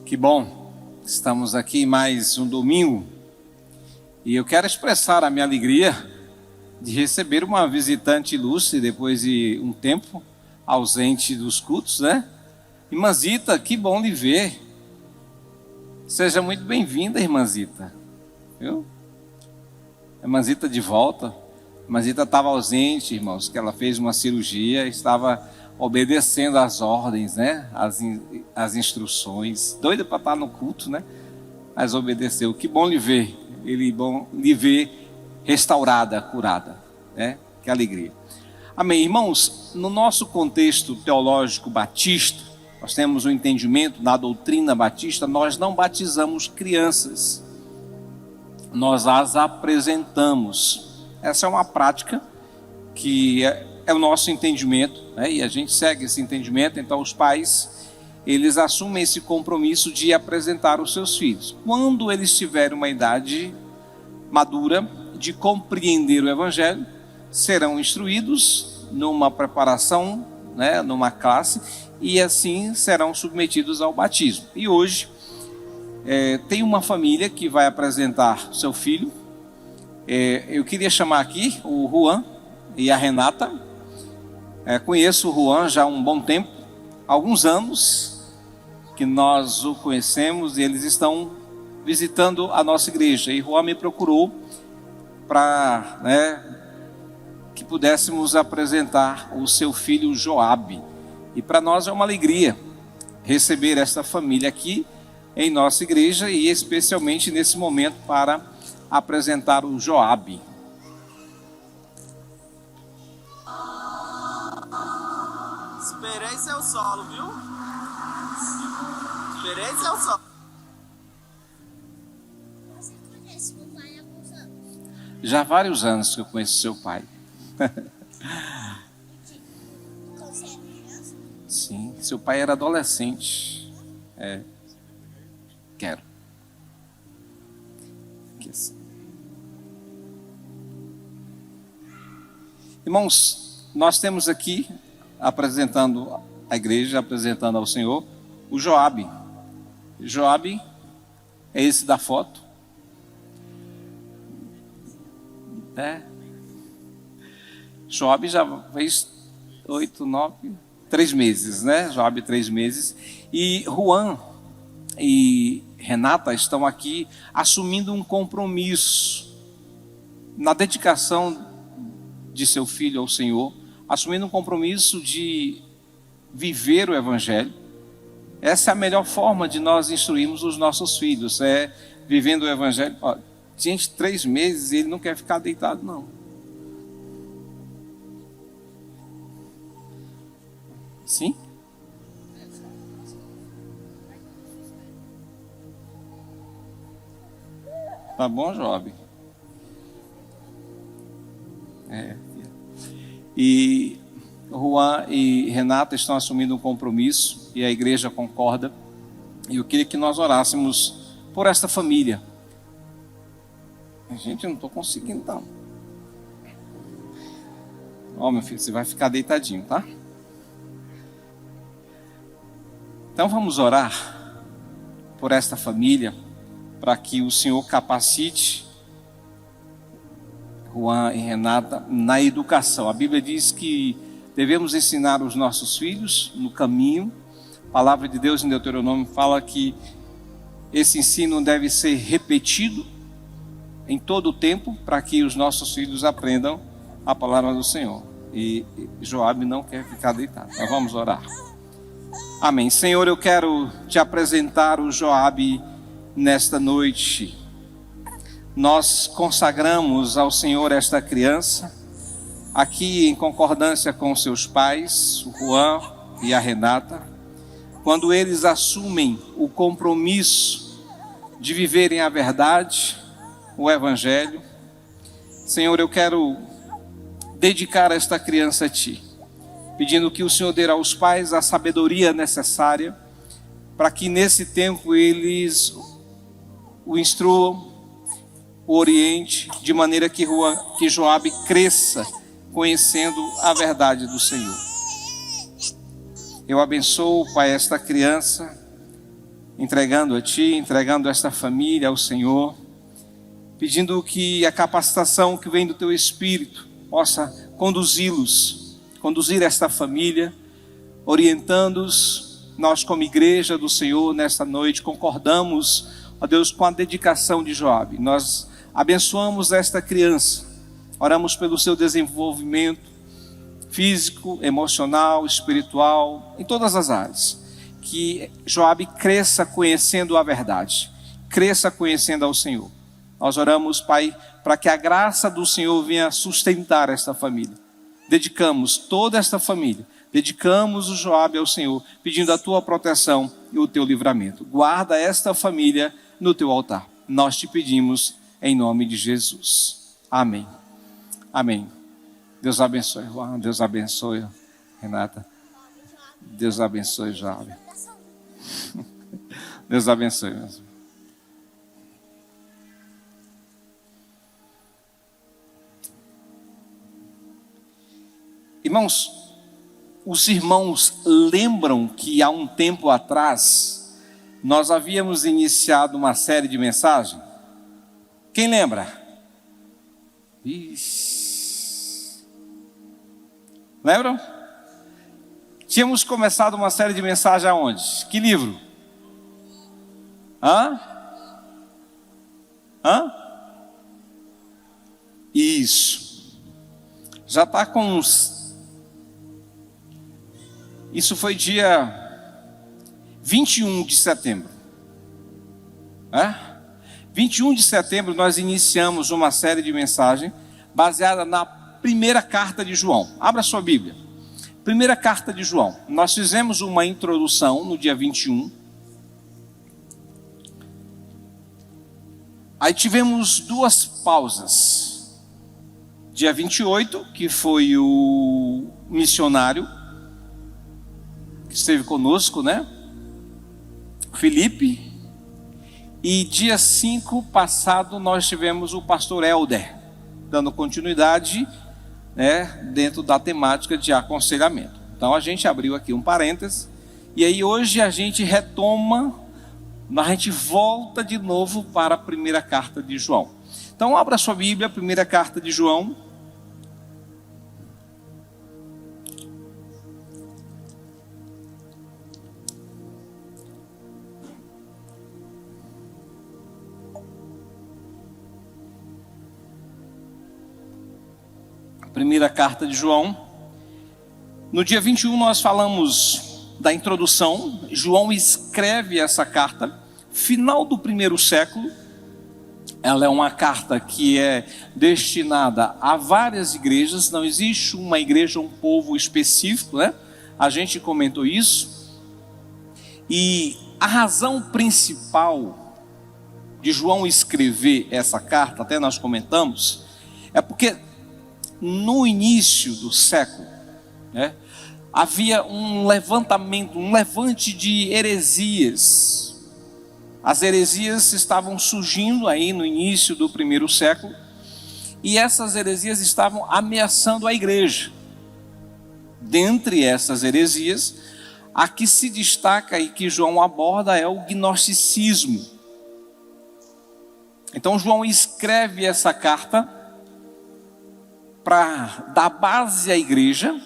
Que bom, estamos aqui mais um domingo e eu quero expressar a minha alegria de receber uma visitante ilustre depois de um tempo ausente dos cultos, né? Irmãzita, que bom lhe ver. Seja muito bem-vinda, irmãzita. Viu? Irmãzita de volta. Irmãzita estava ausente, irmãos, que ela fez uma cirurgia, estava obedecendo às ordens, né? As instruções. Doida para estar no culto, né? Mas obedeceu. Que bom lhe ver. Bom lhe ver restaurada, curada, né? Que alegria. Amém. Irmãos, no nosso contexto teológico batista, nós temos um entendimento na doutrina batista, nós não batizamos crianças, nós as apresentamos. Essa é uma prática que é o nosso entendimento, né? E a gente segue esse entendimento. Então os pais, eles assumem esse compromisso de apresentar os seus filhos. Quando eles tiverem uma idade madura de compreender o Evangelho, serão instruídos numa preparação, né, numa classe, e assim serão submetidos ao batismo. E hoje tem uma família que vai apresentar seu filho. Eu queria chamar aqui o Juan e a Renata. Conheço o Juan já há um bom tempo, alguns anos que nós o conhecemos, e eles estão visitando a nossa igreja. E Juan me procurou para, que pudéssemos apresentar o seu filho Joabe. E para nós é uma alegria receber esta família aqui em nossa igreja, e especialmente nesse momento para apresentar o Joabe. Esperei seu solo, viu? Esperei seu solo. Você conhece meu pai há alguns anos? Já há vários anos que eu conheço seu pai. Então você é criança? Sim, seu pai era adolescente. Quero. Aqui assim. Irmãos, nós temos aqui, apresentando a igreja, apresentando ao Senhor, o Joabe. Joabe é esse da foto. Joabe já fez 3 meses, né? Joabe 3 meses. E Juan e Renata estão aqui assumindo um compromisso na dedicação de seu filho ao Senhor, assumindo um compromisso de viver o Evangelho. Essa é a melhor forma de nós instruirmos os nossos filhos, vivendo o Evangelho. Gente, 3 meses, ele não quer ficar deitado, não. Sim? Tá bom, Job? E Juan e Renata estão assumindo um compromisso e a igreja concorda. E eu queria que nós orássemos por esta família. Gente, eu não estou conseguindo, não. Ó, meu filho, você vai ficar deitadinho, tá? Então vamos orar por esta família, para que o Senhor capacite Juan e Renata na educação. A Bíblia diz que devemos ensinar os nossos filhos no caminho. A palavra de Deus em Deuteronômio fala que esse ensino deve ser repetido em todo o tempo, para que os nossos filhos aprendam a palavra do Senhor. E Joabe não quer ficar deitado. Nós vamos orar. Amém. Senhor, eu quero te apresentar o Joabe nesta noite. Nós consagramos ao Senhor esta criança, aqui em concordância com seus pais, o Juan e a Renata, quando eles assumem o compromisso de viverem a verdade, o Evangelho. Senhor, eu quero dedicar esta criança a Ti, pedindo que o Senhor dê aos pais a sabedoria necessária, para que nesse tempo eles o instruam, o oriente, de maneira que Joabe cresça conhecendo a verdade do Senhor. Eu abençoo, Pai, esta criança, entregando a Ti, entregando esta família ao Senhor, pedindo que a capacitação que vem do Teu Espírito possa conduzir esta família, orientando-os. Nós, como igreja do Senhor, nesta noite, concordamos, ó Deus, com a dedicação de Joabe. Nós abençoamos esta criança, oramos pelo seu desenvolvimento físico, emocional, espiritual, em todas as áreas. Que Joabe cresça conhecendo a verdade, cresça conhecendo ao Senhor. Nós oramos, Pai, para que a graça do Senhor venha sustentar esta família. Dedicamos toda esta família, dedicamos o Joabe ao Senhor, pedindo a Tua proteção e o Teu livramento. Guarda esta família no Teu altar. Nós te pedimos em nome de Jesus. Amém. Amém. Deus abençoe, Juan. Deus abençoe, Renata. Deus abençoe, Joabe. Deus abençoe, mesmo. Irmãos, os irmãos lembram que há um tempo atrás nós havíamos iniciado uma série de mensagens? Quem lembra? Lembram? Tínhamos começado uma série de mensagens aonde? Que livro? Isso. Já está com uns... Isso foi dia 21 de setembro. 21 de setembro nós iniciamos uma série de mensagens baseada na primeira carta de João. Abra sua Bíblia. Primeira carta de João. Nós fizemos uma introdução no dia 21. Aí tivemos duas pausas. Dia 28, que foi o missionário que esteve conosco, né? Felipe. E dia 5 passado nós tivemos o pastor Helder, dando continuidade, né, dentro da temática de aconselhamento. Então a gente abriu aqui um parênteses, e aí hoje a gente retoma, a gente volta de novo para a primeira carta de João. Então abra sua Bíblia, primeira carta de João. Primeira carta de João. No dia 21 nós falamos da introdução. João escreve essa carta, final do primeiro século. Ela é uma carta que é destinada a várias igrejas. Não existe uma igreja, um povo específico, né? A gente comentou isso. E a razão principal de João escrever essa carta, até nós comentamos, é porque no início do século, né, havia um levantamento, um levante de heresias. As heresias estavam surgindo aí no início do primeiro século, e essas heresias estavam ameaçando a igreja. Dentre essas heresias, a que se destaca e que João aborda é o gnosticismo. Então João escreve essa carta para dar base à igreja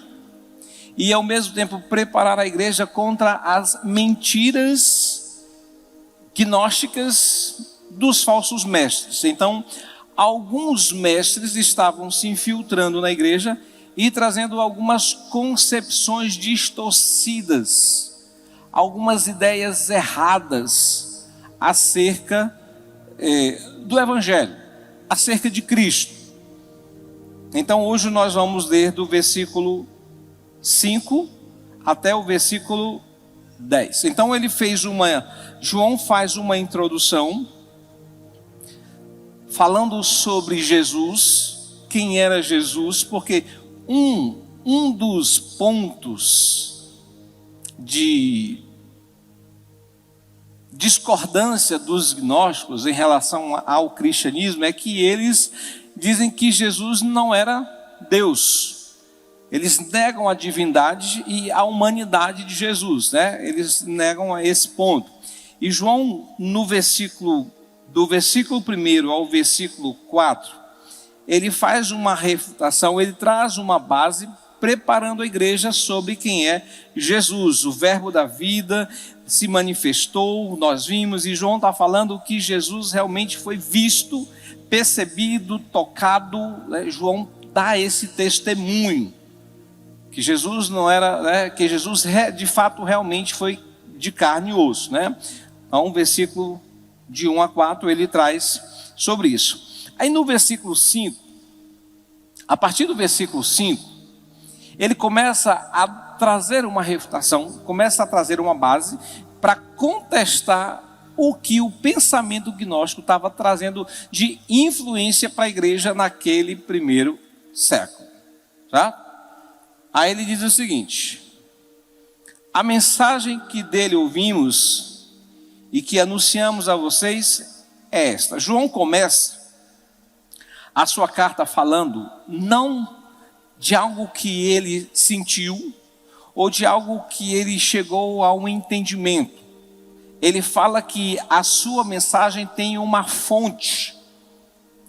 e ao mesmo tempo preparar a igreja contra as mentiras gnósticas dos falsos mestres. Então, alguns mestres estavam se infiltrando na igreja e trazendo algumas concepções distorcidas, algumas ideias erradas acerca do Evangelho, acerca de Cristo. Então hoje nós vamos ler do versículo 5 até o versículo 10. Então João faz uma introdução falando sobre Jesus, quem era Jesus, porque um dos pontos de discordância dos gnósticos em relação ao cristianismo é que eles dizem que Jesus não era Deus. Eles negam a divindade e a humanidade de Jesus, né? Eles negam a esse ponto. E João, do versículo 1 ao versículo 4, ele faz uma refutação, ele traz uma base, preparando a igreja sobre quem é Jesus. O verbo da vida se manifestou, nós vimos, e João está falando que Jesus realmente foi visto, percebido, tocado, né? João dá esse testemunho, que Jesus não era, né? Que Jesus de fato realmente foi de carne e osso, né? Então, versículo de 1 a 4, ele traz sobre isso. Aí no versículo 5, a partir do versículo 5, ele começa a trazer uma refutação, começa a trazer uma base para contestar o que o pensamento gnóstico estava trazendo de influência para a igreja naquele primeiro século. Tá? Aí ele diz o seguinte: a mensagem que dele ouvimos e que anunciamos a vocês é esta. João começa a sua carta falando não de algo que ele sentiu ou de algo que ele chegou a um entendimento. Ele fala que a sua mensagem tem uma fonte,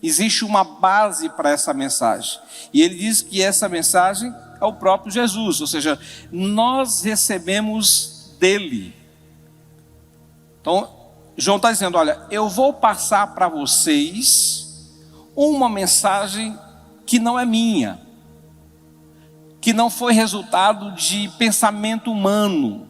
existe uma base para essa mensagem. E ele diz que essa mensagem é o próprio Jesus, ou seja, nós recebemos dele. Então, João está dizendo, olha, eu vou passar para vocês uma mensagem que não é minha, que não foi resultado de pensamento humano,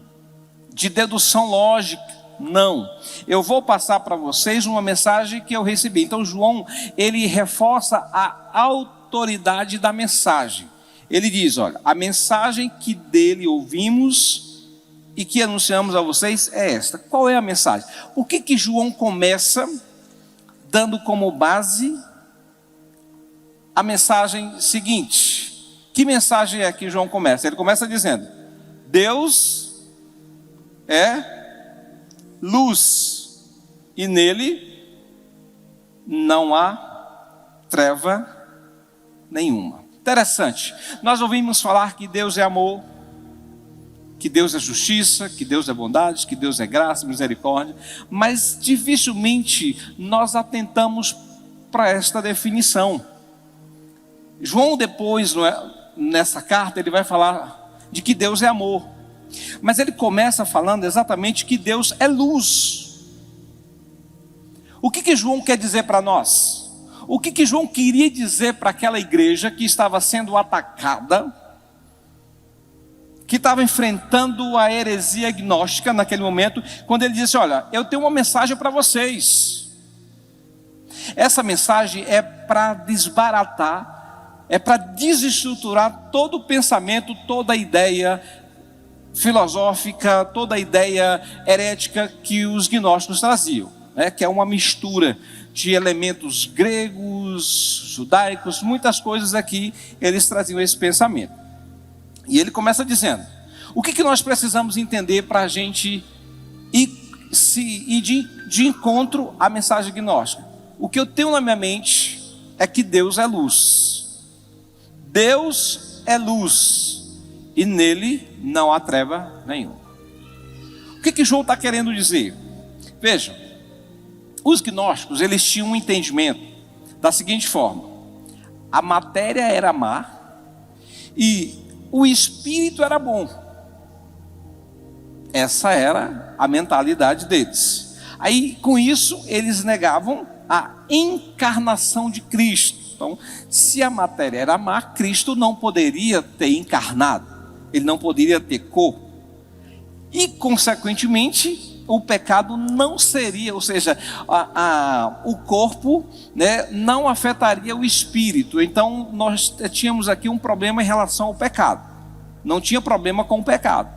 de dedução lógica, não. Eu vou passar para vocês uma mensagem que eu recebi. Então João, ele reforça a autoridade da mensagem. Ele diz, olha, a mensagem que dele ouvimos e que anunciamos a vocês é esta. Qual é a mensagem? Por que João começa dando como base a mensagem seguinte? Que mensagem é que João começa? Ele começa dizendo, Deus é luz e nele não há treva nenhuma. Interessante, nós ouvimos falar que Deus é amor, que Deus é justiça, que Deus é bondade, que Deus é graça, misericórdia, mas dificilmente nós atentamos para esta definição. João depois, nessa carta, ele vai falar de que Deus é amor, mas ele começa falando exatamente que Deus é luz. O que João quer dizer para nós? O que João queria dizer para aquela igreja que estava sendo atacada, que estava enfrentando a heresia gnóstica naquele momento, quando ele disse, olha, eu tenho uma mensagem para vocês. Essa mensagem é para desbaratar, é para desestruturar todo o pensamento, toda a ideia filosófica, toda a ideia herética que os gnósticos traziam, né? Que é uma mistura de elementos gregos, judaicos, muitas coisas aqui, eles traziam esse pensamento. E ele começa dizendo, O que nós precisamos entender para a gente ir de encontro à mensagem gnóstica? O que eu tenho na minha mente é que Deus é luz. Deus é luz e nele não há treva nenhuma. O que João está querendo dizer? Vejam, os gnósticos, eles tinham um entendimento da seguinte forma: a matéria era má e o espírito era bom. Essa era a mentalidade deles. Aí, com isso, eles negavam a encarnação de Cristo. Então, se a matéria era má, Cristo não poderia ter encarnado, ele não poderia ter corpo. E, consequentemente, o pecado não seria, ou seja, o corpo, né, não afetaria o espírito. Então, nós tínhamos aqui um problema em relação ao pecado. Não tinha problema com o pecado,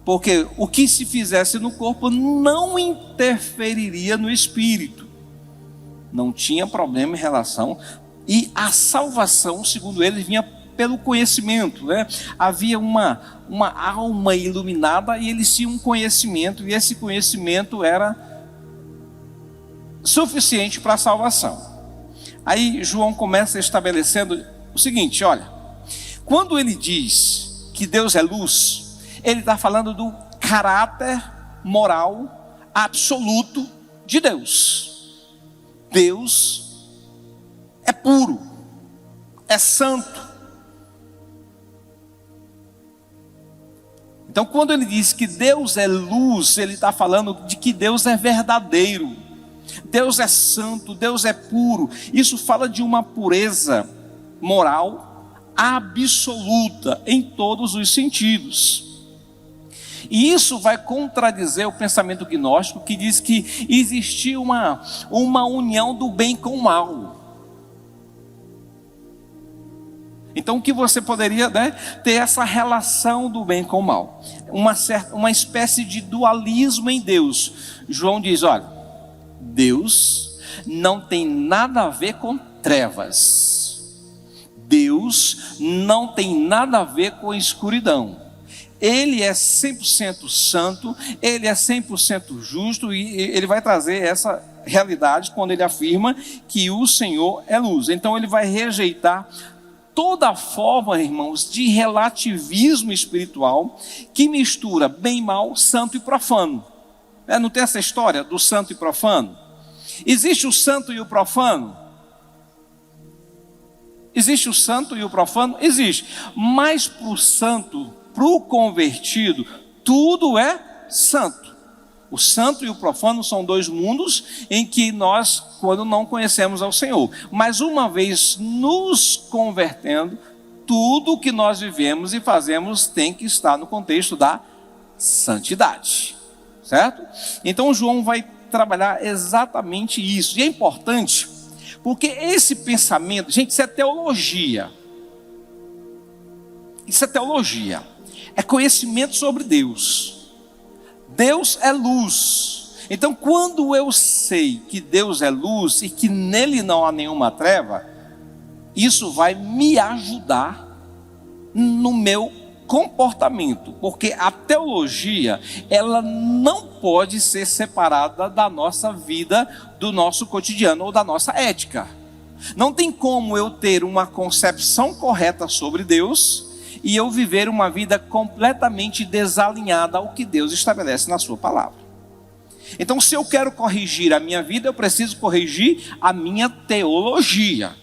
porque o que se fizesse no corpo não interferiria no espírito. Não tinha problema em relação. E a salvação, segundo eles, vinha pelo conhecimento, né? Havia uma alma iluminada e eles tinham um conhecimento, e esse conhecimento era suficiente para a salvação. Aí João começa estabelecendo o seguinte: olha, quando ele diz que Deus é luz, ele está falando do caráter moral absoluto de Deus. Deus é puro, é santo. Então, quando ele diz que Deus é luz, ele está falando de que Deus é verdadeiro, Deus é santo, Deus é puro. Isso fala de uma pureza moral absoluta em todos os sentidos. E isso vai contradizer o pensamento gnóstico, que diz que existia uma união do bem com o mal. Então, que você poderia, né, ter essa relação do bem com o mal, uma espécie de dualismo em Deus. João diz: olha, Deus não tem nada a ver com trevas, Deus não tem nada a ver com escuridão. Ele é 100% santo, ele é 100% justo, e ele vai trazer essa realidade quando ele afirma que o Senhor é luz. Então ele vai rejeitar toda forma, irmãos, de relativismo espiritual que mistura bem e mal, santo e profano. Não tem essa história do santo e profano? Existe o santo e o profano? Existe o santo e o profano? Existe. Mas para o santo, para o convertido, tudo é santo. O santo e o profano são dois mundos em que nós, quando não conhecemos ao Senhor, mas uma vez nos convertendo, tudo que nós vivemos e fazemos tem que estar no contexto da santidade, certo? Então João vai trabalhar exatamente isso, e é importante, porque esse pensamento, gente, isso é teologia. Isso é teologia, é conhecimento sobre Deus. Deus é luz. Então, quando eu sei que Deus é luz e que nele não há nenhuma treva, isso vai me ajudar no meu comportamento, porque a teologia, ela não pode ser separada da nossa vida, do nosso cotidiano ou da nossa ética. Não tem como eu ter uma concepção correta sobre Deus e eu viver uma vida completamente desalinhada ao que Deus estabelece na sua palavra. Então, se eu quero corrigir a minha vida, eu preciso corrigir a minha teologia.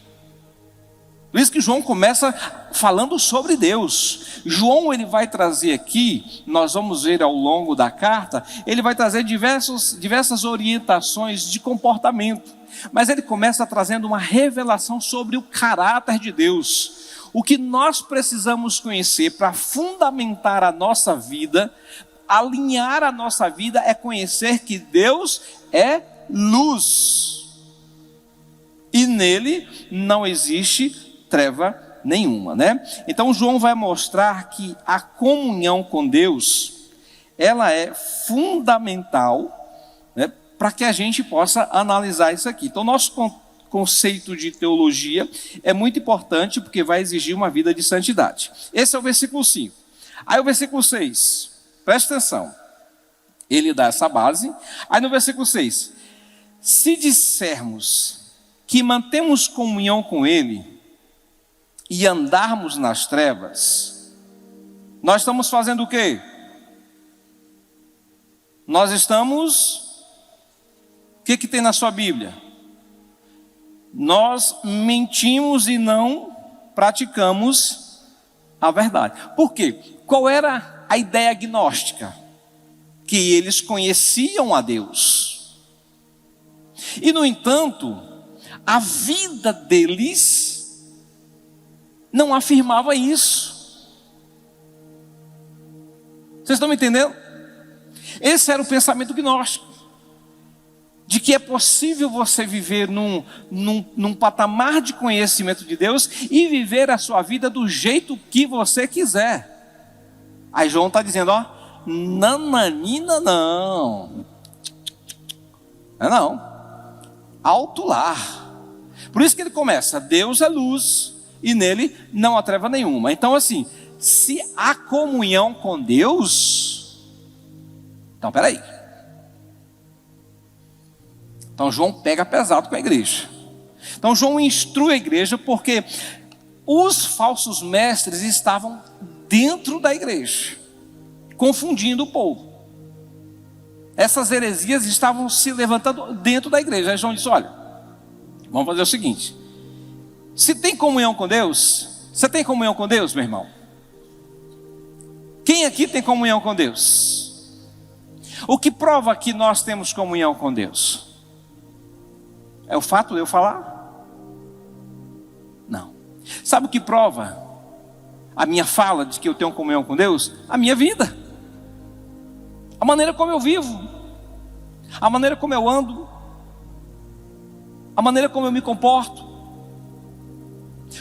Por isso que João começa falando sobre Deus. João, ele vai trazer aqui, nós vamos ver ao longo da carta, ele vai trazer diversas orientações de comportamento. Mas ele começa trazendo uma revelação sobre o caráter de Deus. O que nós precisamos conhecer para fundamentar a nossa vida, alinhar a nossa vida, é conhecer que Deus é luz. E nele não existe treva nenhuma, né? Então João vai mostrar que a comunhão com Deus, ela é fundamental, né, para que a gente possa analisar isso aqui. Então nosso conceito de teologia é muito importante, porque vai exigir uma vida de santidade. Esse é o versículo 5. Aí o versículo 6, presta atenção. Ele dá essa base. Aí no versículo 6, se dissermos que mantemos comunhão com Ele e andarmos nas trevas, nós estamos fazendo o quê? Nós estamos... O que tem na sua Bíblia? Nós mentimos e não praticamos a verdade. Por quê? Qual era a ideia gnóstica? Que eles conheciam a Deus. E, no entanto, a vida deles não afirmava isso. Vocês estão me entendendo? Esse era o pensamento gnóstico. De que é possível você viver num patamar de conhecimento de Deus e viver a sua vida do jeito que você quiser. Aí João está dizendo, ó, nananina não. Não. Alto lá. Por isso que ele começa, Deus é luz e nele não há treva nenhuma. Então assim, se há comunhão com Deus, então peraí. Então João pega pesado com a igreja. Então João instrui a igreja porque os falsos mestres estavam dentro da igreja, confundindo o povo. Essas heresias estavam se levantando dentro da igreja. Aí João disse, olha, vamos fazer o seguinte. Se tem comunhão com Deus, você tem comunhão com Deus, meu irmão? Quem aqui tem comunhão com Deus? O que prova que nós temos comunhão com Deus? É o fato de eu falar? Não. Sabe o que prova a minha fala de que eu tenho comunhão com Deus? A minha vida. A maneira como eu vivo. A maneira como eu ando. A maneira como eu me comporto.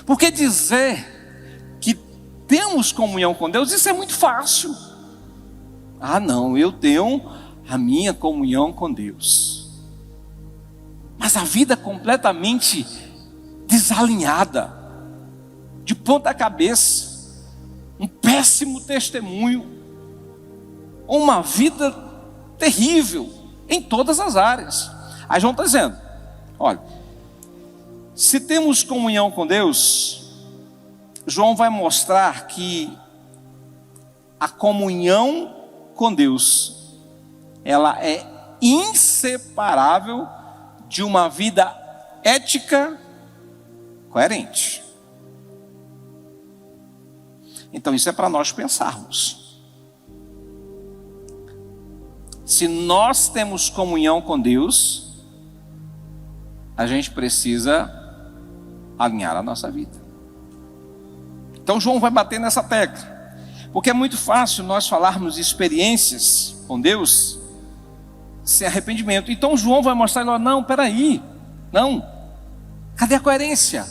Porque dizer que temos comunhão com Deus, isso é muito fácil. Ah não, eu tenho a minha comunhão com Deus. Mas a vida completamente desalinhada, de ponta cabeça, um péssimo testemunho, uma vida terrível em todas as áreas. Aí João está dizendo, olha, se temos comunhão com Deus, João vai mostrar que a comunhão com Deus, ela é inseparável de uma vida ética coerente. Então isso é para nós pensarmos. Se nós temos comunhão com Deus, a gente precisa alinhar a nossa vida. Então João vai bater nessa tecla, porque é muito fácil nós falarmos de experiências com Deus sem arrependimento. Então João vai mostrar, não, peraí, não, cadê a coerência?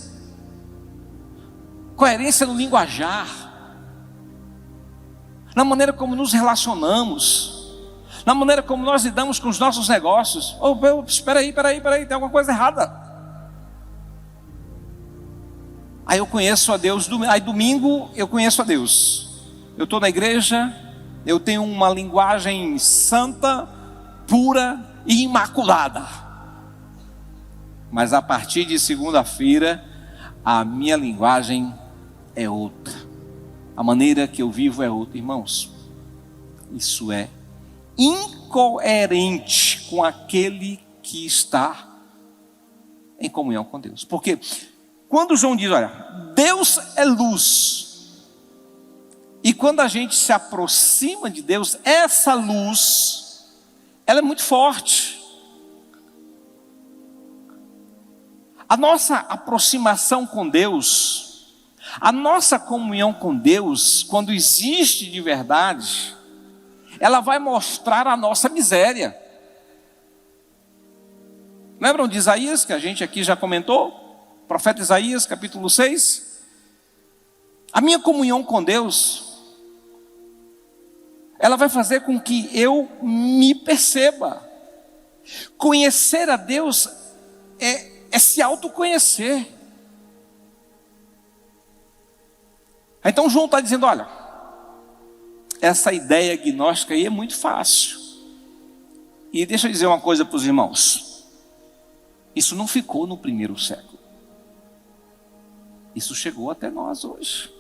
Coerência no linguajar, na maneira como nos relacionamos, na maneira como nós lidamos com os nossos negócios. Espera aí, tem alguma coisa errada. Aí eu conheço a Deus, aí domingo eu conheço a Deus, eu estou na igreja, eu tenho uma linguagem santa, pura e imaculada. Mas a partir de segunda-feira, a minha linguagem é outra. A maneira que eu vivo é outra. Irmãos, isso é incoerente com aquele que está em comunhão com Deus. Porque quando João diz, olha, Deus é luz, e quando a gente se aproxima de Deus, essa luz, ela é muito forte. A nossa aproximação com Deus, a nossa comunhão com Deus, quando existe de verdade, ela vai mostrar a nossa miséria. Lembram de Isaías, que a gente aqui já comentou? Profeta Isaías, capítulo 6. A minha comunhão com Deus, ela vai fazer com que eu me perceba. Conhecer a Deus é se autoconhecer. Então João está dizendo, olha, essa ideia gnóstica aí é muito fácil. E deixa eu dizer uma coisa para os irmãos. Isso não ficou no primeiro século. Isso chegou até nós hoje.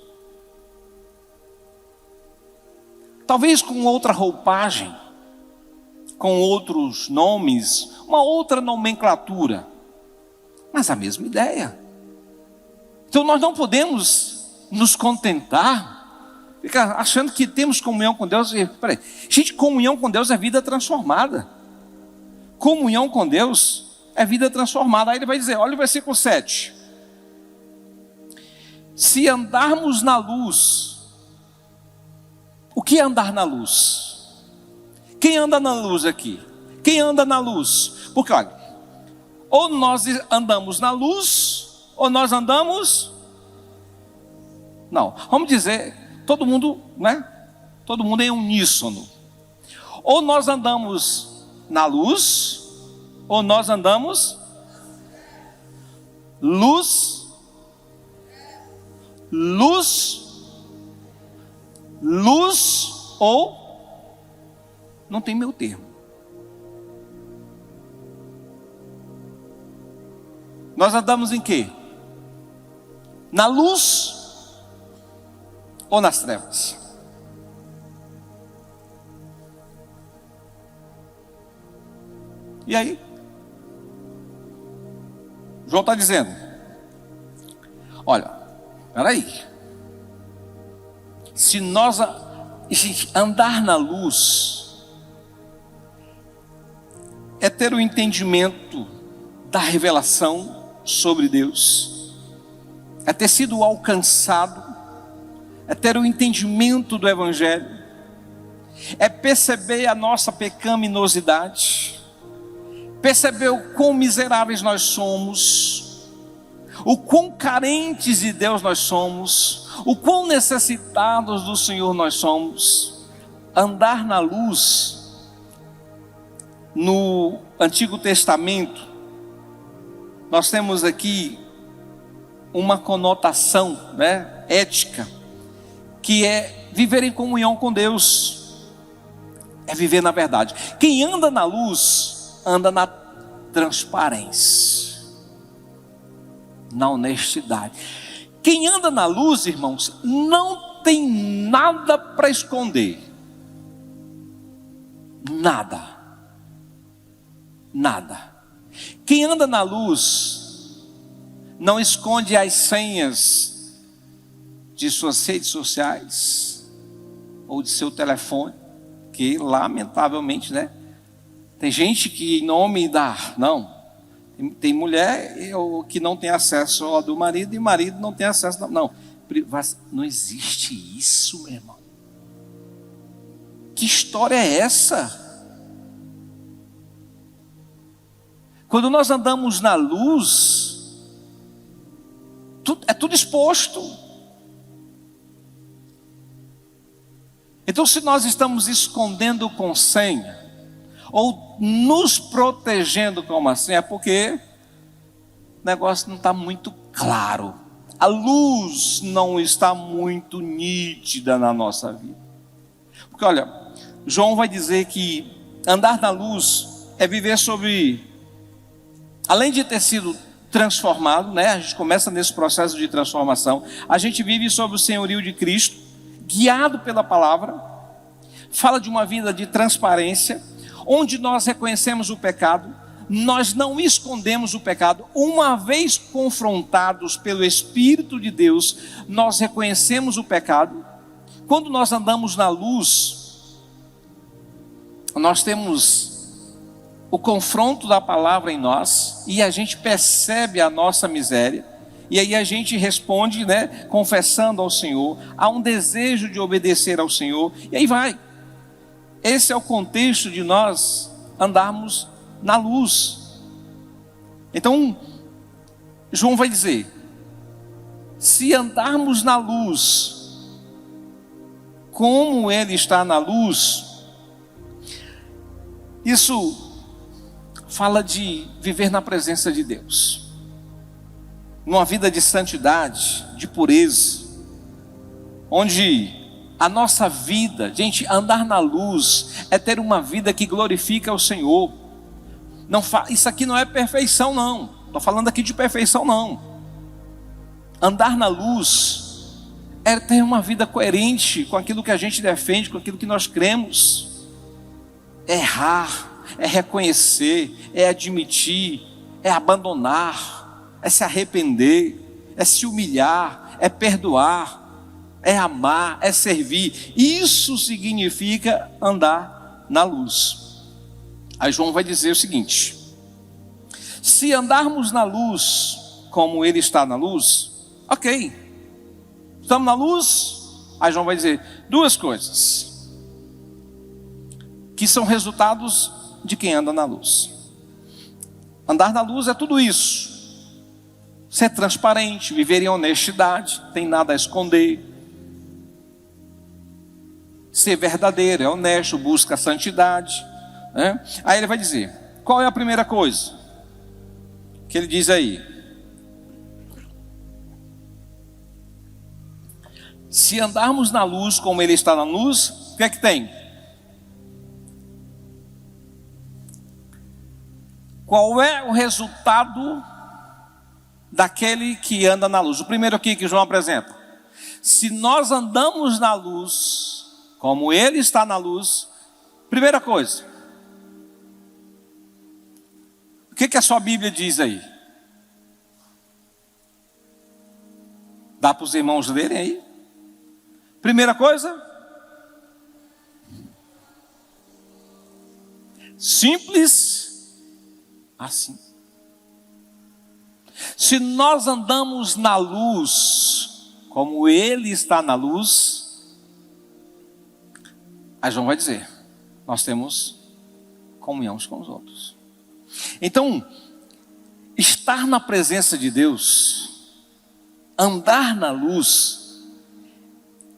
Talvez com outra roupagem, com outros nomes, uma outra nomenclatura, mas a mesma ideia. Então nós não podemos nos contentar, ficar achando que temos comunhão com Deus. Peraí, gente, comunhão com Deus é vida transformada. Comunhão com Deus é vida transformada. Aí ele vai dizer, olha o versículo 7. Se andarmos na luz. O que é andar na luz? Quem anda na luz aqui? Quem anda na luz? Porque olha, ou nós andamos na luz, ou nós andamos... Não, vamos dizer, todo mundo, né? Todo mundo em uníssono. Ou nós andamos na luz, ou nós andamos... Luz, ou não tem meio termo. Nós andamos em quê? Na luz ou nas trevas? E aí? João está dizendo, olha, peraí. Se nós andar na luz, é ter o entendimento da revelação sobre Deus, é ter sido alcançado, é ter o entendimento do Evangelho, é perceber a nossa pecaminosidade, perceber o quão miseráveis nós somos, o quão carentes de Deus nós somos, o quão necessitados do Senhor nós somos. Andar na luz, no Antigo Testamento, nós temos aqui uma conotação, né, ética, que é viver em comunhão com Deus, é viver na verdade. Quem anda na luz, anda na transparência, na honestidade. Quem anda na luz, irmãos, não tem nada para esconder. Nada. Nada. Quem anda na luz não esconde as senhas de suas redes sociais ou de seu telefone, que lamentavelmente, né? Tem gente que em nome da... Tem mulher que não tem acesso ao do marido e marido não tem acesso. Não existe isso, meu irmão. Que história é essa? Quando nós andamos na luz, é tudo exposto. Então, se nós estamos escondendo com senha, ou nos protegendo como assim, é porque o negócio não está muito claro, a luz não está muito nítida na nossa vida. Porque olha, João vai dizer que andar na luz é viver sobre, além de ter sido transformado, né? A gente começa nesse processo de transformação, a gente vive sob o senhorio de Cristo, guiado pela palavra, fala de uma vida de transparência, onde nós reconhecemos o pecado, nós não escondemos o pecado. Uma vez confrontados pelo Espírito de Deus, nós reconhecemos o pecado. Quando nós andamos na luz, nós temos o confronto da palavra em nós, e a gente percebe a nossa miséria, e aí a gente responde, né, confessando ao Senhor, há um desejo de obedecer ao Senhor, e aí vai. Esse é o contexto de nós andarmos na luz. Então, João vai dizer, se andarmos na luz, como Ele está na luz, isso fala de viver na presença de Deus, numa vida de santidade, de pureza, onde A nossa vida, gente, andar na luz é ter uma vida que glorifica o Senhor. Isso aqui não é perfeição, não. Estou falando aqui de perfeição, não. Andar na luz é ter uma vida coerente com aquilo que a gente defende, com aquilo que nós cremos. É errar, é reconhecer, é admitir, é abandonar, é se arrepender, é se humilhar, é perdoar, é amar, é servir. Isso significa andar na luz. Aí João vai dizer o seguinte: se andarmos na luz como ele está na luz, ok, estamos na luz. Aí João vai dizer duas coisas que são resultados de quem anda na luz. Andar na luz é tudo isso: ser transparente, viver em honestidade, tem nada a esconder, ser verdadeiro, é honesto, busca a santidade, né? Aí ele vai dizer, qual é a primeira coisa que ele diz aí? Se andarmos na luz como ele está na luz, o que é que tem? Qual é o resultado daquele que anda na luz? O primeiro aqui que João apresenta: se nós andamos na luz como ele está na luz, primeira coisa, o que a sua Bíblia diz aí? Dá para os irmãos lerem aí? Primeira coisa, simples assim. Se nós andamos na luz como ele está na luz, aí João vai dizer, nós temos comunhão uns com os outros. Então, estar na presença de Deus, andar na luz,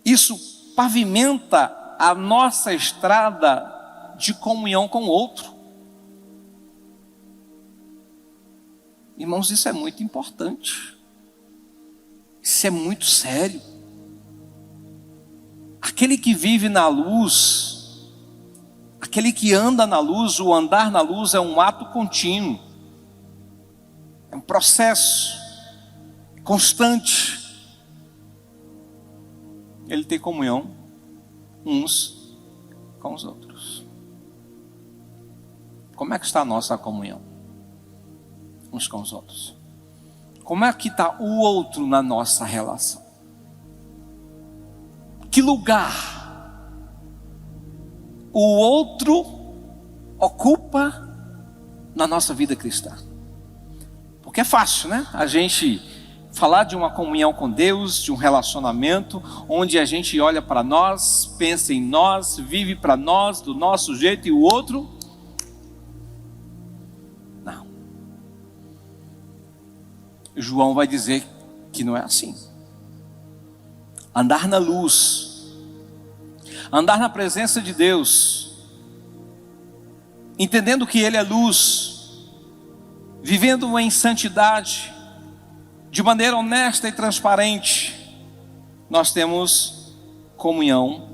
isso pavimenta a nossa estrada de comunhão com o outro. Irmãos, isso é muito importante. Isso é muito sério. Aquele que vive na luz, aquele que anda na luz, o andar na luz é um ato contínuo, é um processo constante. Ele tem comunhão uns com os outros. Como é que está a nossa comunhão uns com os outros? Como é que está o outro na nossa relação? Que lugar o outro ocupa na nossa vida cristã? Porque é fácil, né? A gente falar de uma comunhão com Deus, de um relacionamento onde a gente olha para nós, pensa em nós, vive para nós, do nosso jeito, e o outro não. João vai dizer que não é assim. Andar na luz, andar na presença de Deus, entendendo que Ele é luz, vivendo em santidade, de maneira honesta e transparente, nós temos comunhão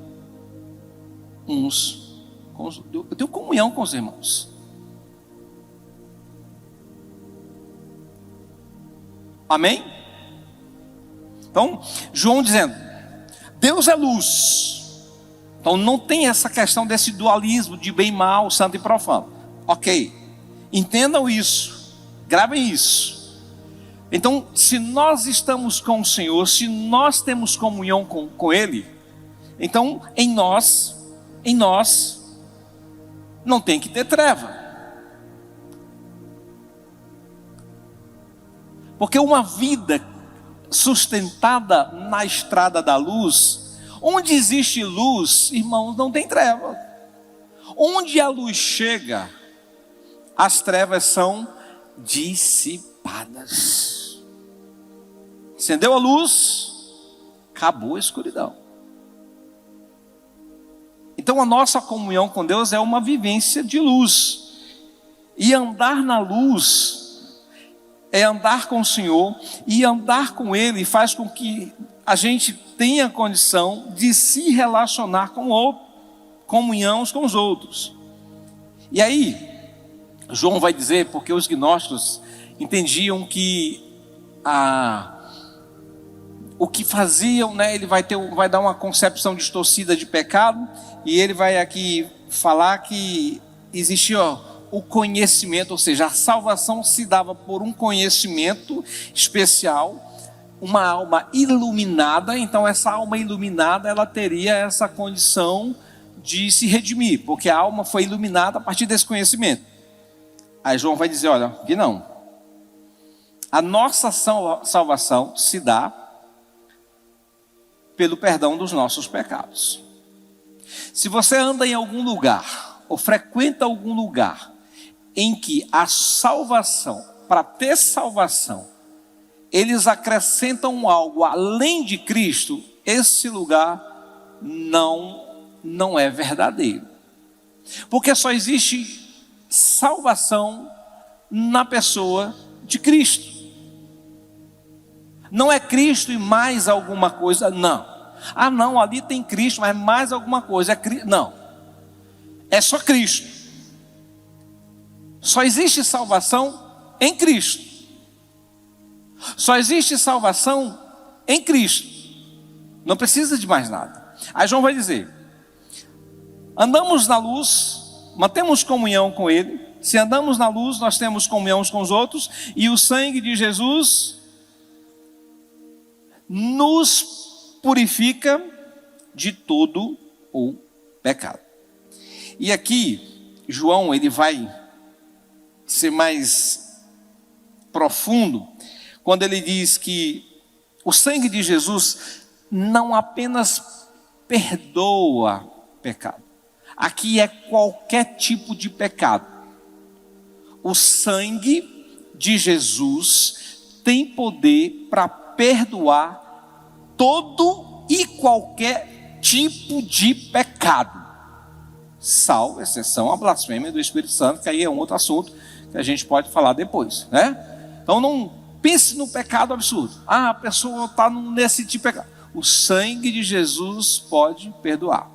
uns com os outros. Eu tenho comunhão com os irmãos. Amém? Então, João dizendo, Deus é luz. Então não tem essa questão desse dualismo de bem e mal, santo e profano. Ok, entendam isso, gravem isso. Então, se nós estamos com o Senhor, se nós temos comunhão com Ele, então em nós não tem que ter treva. Porque uma vida sustentada na estrada da luz, onde existe luz, irmãos, não tem treva. Onde a luz chega, as trevas são dissipadas. Acendeu a luz, acabou a escuridão. Então a nossa comunhão com Deus é uma vivência de luz. E andar na luz é andar com o Senhor, e andar com Ele faz com que a gente tem a condição de se relacionar com o outro, comunhão com os outros. E aí, João vai dizer, porque os gnósticos entendiam que o que faziam, né, ele vai dar uma concepção distorcida de pecado, e ele vai aqui falar que existia o conhecimento, ou seja, a salvação se dava por um conhecimento especial, uma alma iluminada. Então essa alma iluminada, ela teria essa condição de se redimir, porque a alma foi iluminada a partir desse conhecimento. Aí João vai dizer, olha, que não. A nossa salvação se dá pelo perdão dos nossos pecados. Se você anda em algum lugar, ou frequenta algum lugar, em que a salvação, para ter salvação, eles acrescentam algo além de Cristo, esse lugar não é verdadeiro. Porque só existe salvação na pessoa de Cristo. Não é Cristo e mais alguma coisa, não. Ah não, ali tem Cristo, mas mais alguma coisa, não. É só Cristo. Só existe salvação em Cristo. Só existe salvação em Cristo. Não precisa de mais nada. Aí João vai dizer, andamos na luz, mantemos comunhão com Ele. Se andamos na luz, nós temos comunhão uns com os outros, e o sangue de Jesus nos purifica de todo o pecado. E aqui, João, ele vai ser mais profundo, quando ele diz que o sangue de Jesus não apenas perdoa pecado. Aqui é qualquer tipo de pecado. O sangue de Jesus tem poder para perdoar todo e qualquer tipo de pecado. Salvo exceção a blasfêmia do Espírito Santo, que aí é um outro assunto que a gente pode falar depois, né? Então não pense no pecado absurdo. Ah, a pessoa está nesse tipo de pecado. O sangue de Jesus pode perdoar.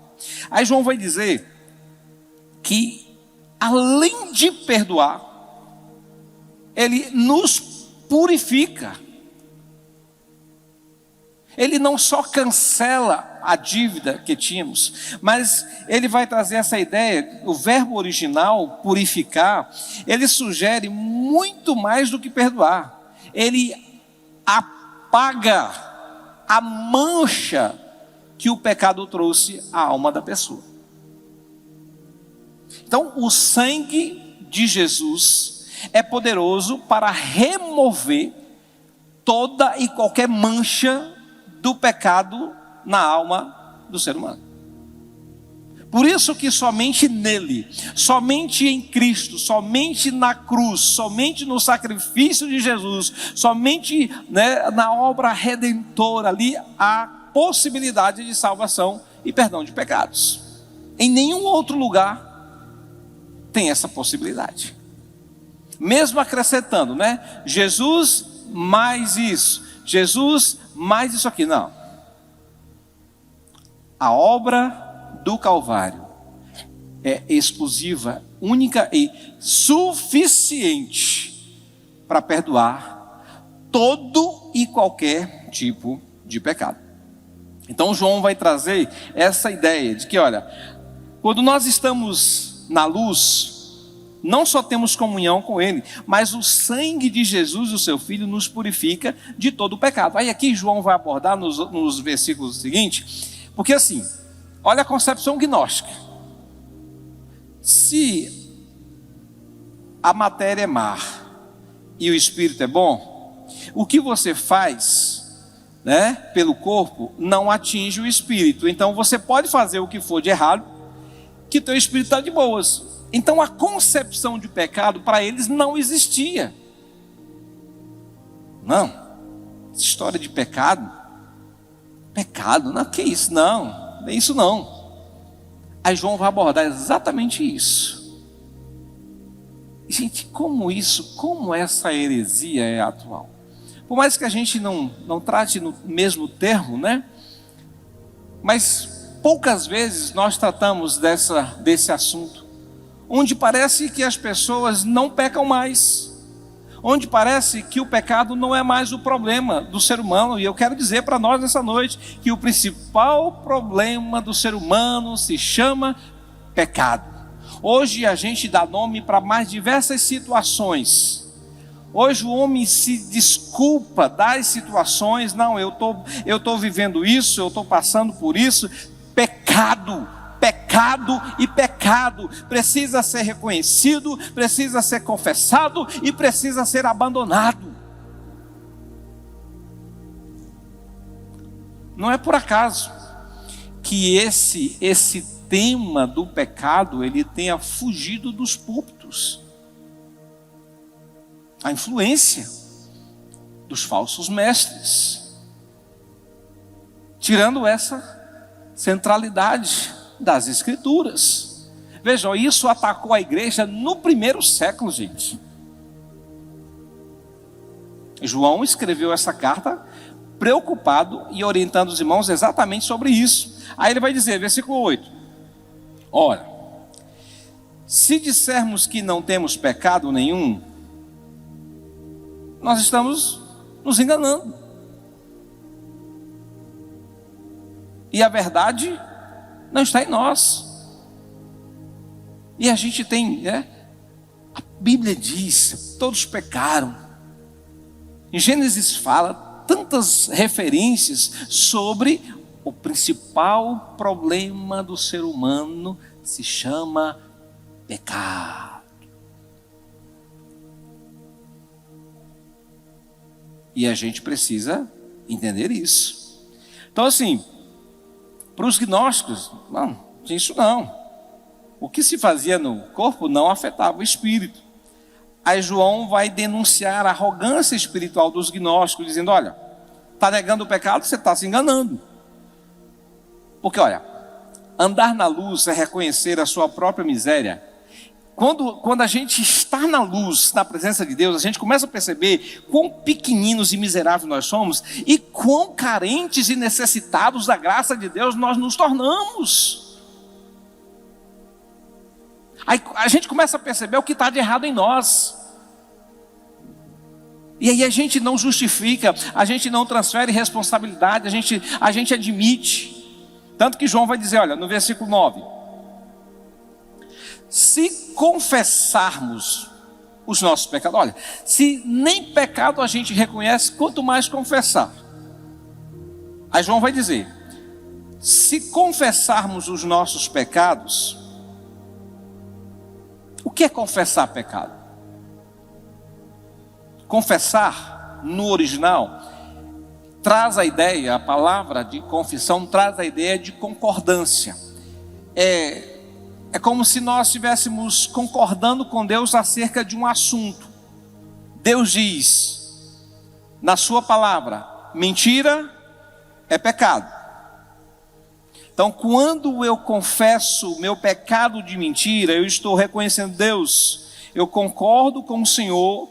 Aí João vai dizer que, além de perdoar, ele nos purifica. Ele não só cancela a dívida que tínhamos, mas ele vai trazer essa ideia. O verbo original, purificar, ele sugere muito mais do que perdoar. Ele apaga a mancha que o pecado trouxe à alma da pessoa. Então, o sangue de Jesus é poderoso para remover toda e qualquer mancha do pecado na alma do ser humano. Por isso que somente nele, somente em Cristo, somente na cruz, somente no sacrifício de Jesus, somente, né, na obra redentora ali, há possibilidade de salvação e perdão de pecados. Em nenhum outro lugar tem essa possibilidade. Mesmo acrescentando, né? Jesus mais isso, Jesus mais isso aqui, não. A obra do Calvário é exclusiva, única e suficiente para perdoar todo e qualquer tipo de pecado. Então João vai trazer essa ideia de que, olha, quando nós estamos na luz, não só temos comunhão com Ele, mas o sangue de Jesus, o seu Filho, nos purifica de todo o pecado. Aí aqui João vai abordar nos versículos seguintes, porque assim, olha a concepção gnóstica. Se a matéria é má e o espírito é bom, o que você faz, né, pelo corpo não atinge o espírito. Então você pode fazer o que for de errado, que teu espírito está de boas. Então a concepção de pecado para eles não existia. Não, essa história de pecado, não, que isso? Não, é isso não. Aí João vai abordar exatamente isso. Gente, como essa heresia é atual? Por mais que a gente não trate no mesmo termo, né? Mas poucas vezes nós tratamos desse assunto, onde parece que as pessoas não pecam mais, onde parece que o pecado não é mais o problema do ser humano. E eu quero dizer para nós nessa noite que o principal problema do ser humano se chama pecado. Hoje a gente dá nome para mais diversas situações. Hoje o homem se desculpa das situações. Não, eu tô vivendo isso, eu estou passando por isso. Pecado, pecado e pecado precisa ser reconhecido, precisa ser confessado e precisa ser abandonado. Não é por acaso que esse tema do pecado ele tenha fugido dos púlpitos. A influência dos falsos mestres, tirando essa centralidade das Escrituras. Vejam, isso atacou a igreja no primeiro século, gente. João escreveu essa carta preocupado e orientando os irmãos exatamente sobre isso. Aí ele vai dizer, versículo 8: ora, se dissermos que não temos pecado nenhum, nós estamos nos enganando. E a verdade não está em nós. E a gente tem, né? A Bíblia diz, todos pecaram. Em Gênesis fala tantas referências sobre o principal problema do ser humano, se chama pecado. E a gente precisa entender isso. Então assim, para os gnósticos, não, isso não. O que se fazia no corpo não afetava o espírito. Aí João vai denunciar a arrogância espiritual dos gnósticos, dizendo, olha, está negando o pecado, você está se enganando. Porque olha, andar na luz é reconhecer a sua própria miséria. Quando a gente está na luz, na presença de Deus, a gente começa a perceber quão pequeninos e miseráveis nós somos e quão carentes e necessitados da graça de Deus nós nos tornamos. Aí a gente começa a perceber o que está de errado em nós. E aí a gente não justifica, a gente não transfere responsabilidade, a gente admite. Tanto que João vai dizer, olha, no versículo 9: se confessarmos os nossos pecados, olha, se nem pecado a gente reconhece, quanto mais confessar. Aí João vai dizer, se confessarmos os nossos pecados, o que é confessar pecado? Confessar, no original, traz a ideia, a palavra de confissão traz a ideia de concordância. É como se nós estivéssemos concordando com Deus acerca de um assunto. Deus diz, na sua palavra, mentira é pecado. Então, quando eu confesso o meu pecado de mentira, eu estou reconhecendo, Deus, eu concordo com o Senhor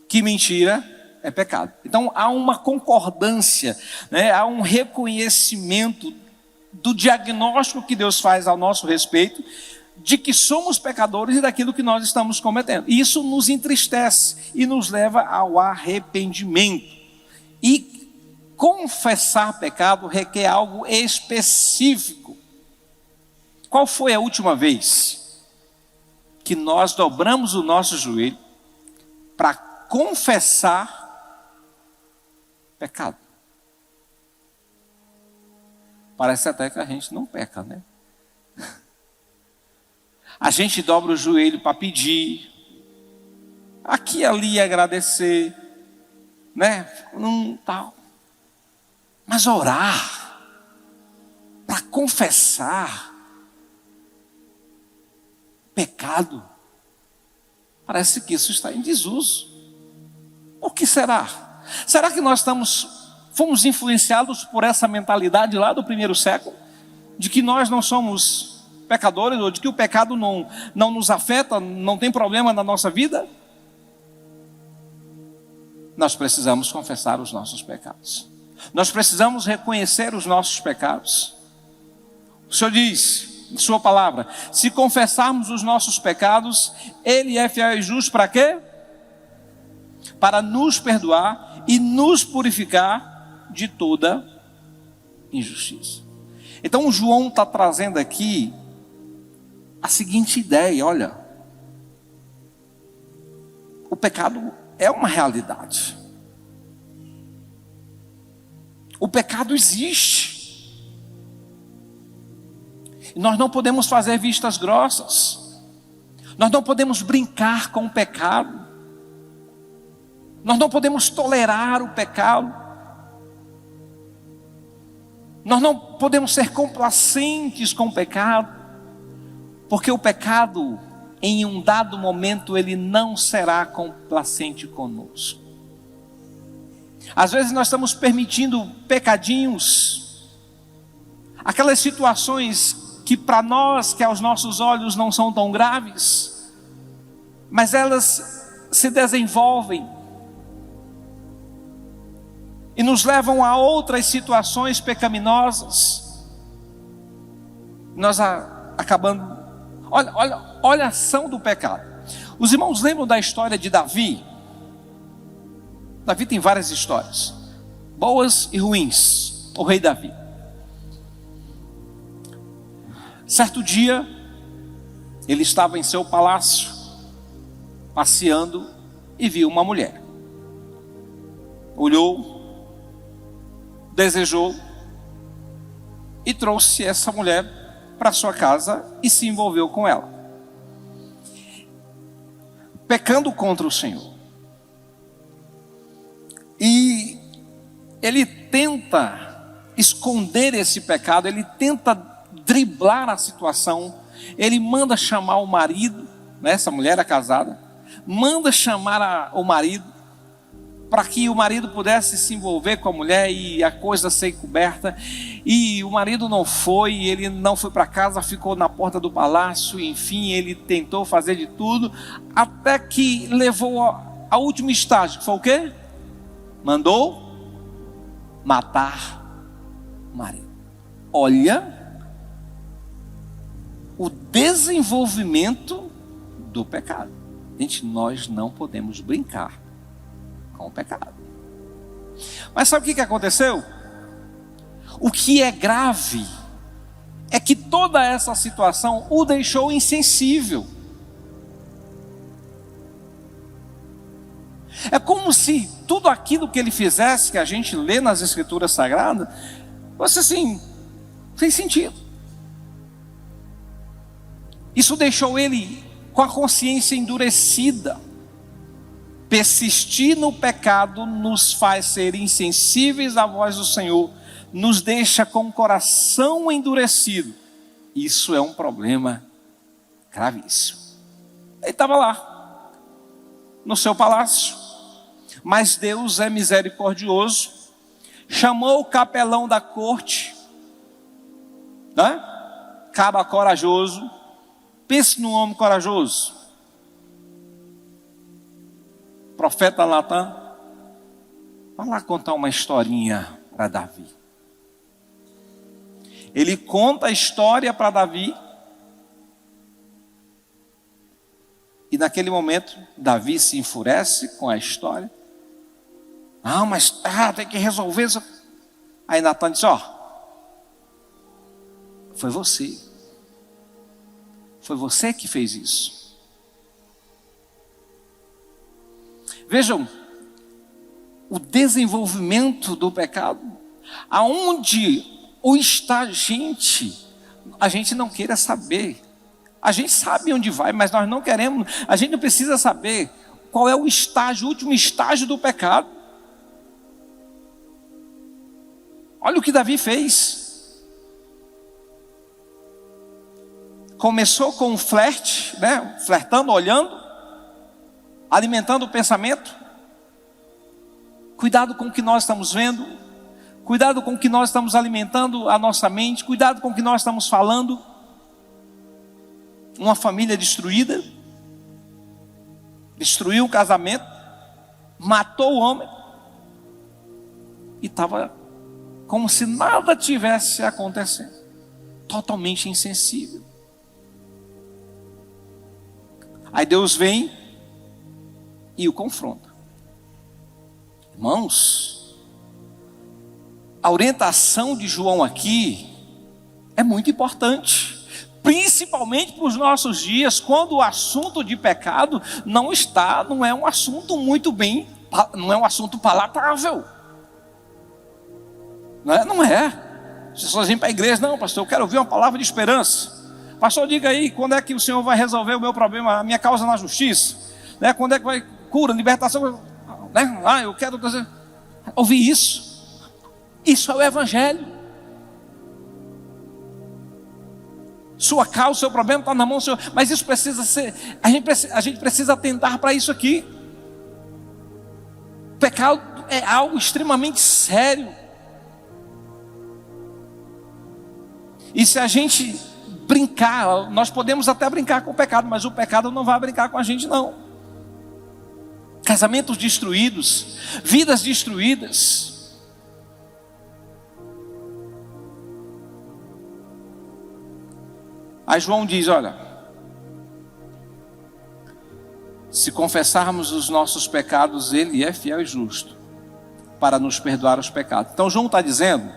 que mentira é pecado. Então, há uma concordância, né? Há um reconhecimento do diagnóstico que Deus faz ao nosso respeito, de que somos pecadores e daquilo que nós estamos cometendo. E isso nos entristece e nos leva ao arrependimento. E confessar pecado requer algo específico. Qual foi a última vez que nós dobramos o nosso joelho para confessar pecado? Parece até que a gente não peca, né? A gente dobra o joelho para pedir, aqui e ali agradecer, né? Tal. Mas orar, para confessar pecado, parece que isso está em desuso. Por que será? Será que nós fomos influenciados por essa mentalidade lá do primeiro século, de que nós não somos pecadores, ou de que o pecado não nos afeta, não tem problema na nossa vida? nós precisamos confessar os nossos pecados. Nós precisamos reconhecer os nossos pecados. O Senhor diz, em sua palavra, se confessarmos os nossos pecados, Ele é fiel e justo para quê? Para nos perdoar e nos purificar de toda injustiça. Então João está trazendo aqui a seguinte ideia, olha, o pecado é uma realidade. O pecado existe. E nós não podemos fazer vistas grossas. Nós não podemos brincar com o pecado. Nós não podemos tolerar o pecado. Nós não podemos ser complacentes com o pecado. Porque o pecado, em um dado momento, ele não será complacente conosco. Às vezes nós estamos permitindo pecadinhos, aquelas situações que para nós, que aos nossos olhos não são tão graves, mas elas se desenvolvem e nos levam a outras situações pecaminosas. Nós acabamos. Olha a ação do pecado. Os irmãos lembram da história de Davi? Davi tem várias histórias, boas e ruins, o rei Davi. Certo dia, ele estava em seu palácio, passeando, e viu uma mulher. Olhou, desejou, e trouxe essa mulher para sua casa e se envolveu com ela, pecando contra o Senhor. E ele tenta esconder esse pecado, ele tenta driblar a situação. Ele manda chamar o marido, né, essa mulher é casada, manda chamar o marido, para que o marido pudesse se envolver com a mulher e a coisa ser coberta. E o marido não foi, ele não foi para casa, ficou na porta do palácio. Enfim, ele tentou fazer de tudo, até que levou ao último estágio, que foi o quê? Mandou matar o marido. Olha o desenvolvimento do pecado. Gente, nós não podemos brincar com o pecado. Mas sabe o que aconteceu? O que é grave é que toda essa situação o deixou insensível. É como se tudo aquilo que ele fizesse, que a gente lê nas Escrituras Sagradas, fosse assim, sem sentido. Isso deixou ele com a consciência endurecida. Persistir no pecado nos faz ser insensíveis à voz do Senhor, nos deixa com o coração endurecido. Isso é um problema gravíssimo. Ele estava lá, no seu palácio, mas Deus é misericordioso, chamou o capelão da corte, né? Cara corajoso. Pense num homem corajoso. Profeta Natan, vai lá contar uma historinha para Davi. Ele conta a história para Davi. E naquele momento, Davi se enfurece com a história. Ah, mas tem que resolver isso. Aí Natan disse, foi você. Foi você que fez isso. Vejam, o desenvolvimento do pecado, aonde está a gente não queira saber. A gente sabe onde vai, mas nós não queremos, a gente não precisa saber qual é o estágio, o último estágio do pecado. Olha o que Davi fez. Começou com um flerte, né? Flertando, olhando, alimentando o pensamento. Cuidado com o que nós estamos vendo. Cuidado com o que nós estamos alimentando a nossa mente. Cuidado com o que nós estamos falando. Uma família destruída. Destruiu o casamento. matou o homem e estava como se nada tivesse acontecendo, totalmente insensível. Aí Deus vem e o confronta. Irmãos, a orientação de João aqui é muito importante, principalmente para os nossos dias, quando o assunto de pecado não é um assunto não é um assunto palatável. Não é. As pessoas vêm para a igreja, não, pastor, eu quero ouvir uma palavra de esperança. Pastor, diga aí, quando é que o Senhor vai resolver o meu problema, a minha causa na justiça? Quando é que vai cura, libertação? Eu quero ouvir isso. Isso é o evangelho. Sua causa, seu problema está na mão do Senhor. Mas isso precisa ser, a gente precisa atentar para isso aqui. O pecado é algo extremamente sério. E se a gente brincar, nós podemos até brincar com o pecado, mas o pecado não vai brincar com a gente, não. Casamentos destruídos, vidas destruídas. Aí João diz, olha, se confessarmos os nossos pecados, Ele é fiel e justo para nos perdoar os pecados. Então João está dizendo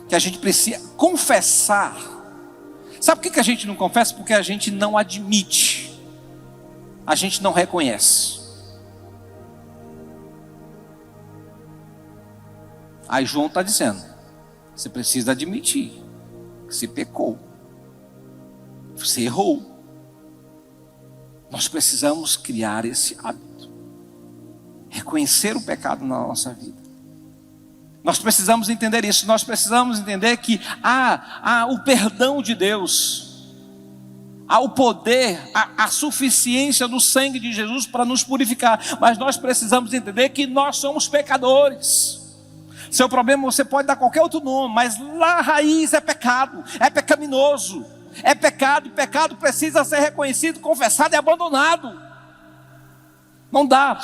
que a gente precisa confessar. Sabe por que a gente não confessa? Porque a gente não admite, a gente não reconhece. Aí João está dizendo, você precisa admitir que você pecou, você errou. Nós precisamos criar esse hábito, reconhecer o pecado na nossa vida. Nós precisamos entender isso. Nós precisamos entender que há o perdão de Deus, há o poder, a suficiência do sangue de Jesus para nos purificar. Mas nós precisamos entender que nós somos pecadores. Seu problema você pode dar qualquer outro nome, mas lá a raiz é pecado, é pecaminoso, é pecado, e pecado precisa ser reconhecido, confessado e abandonado. Não dá.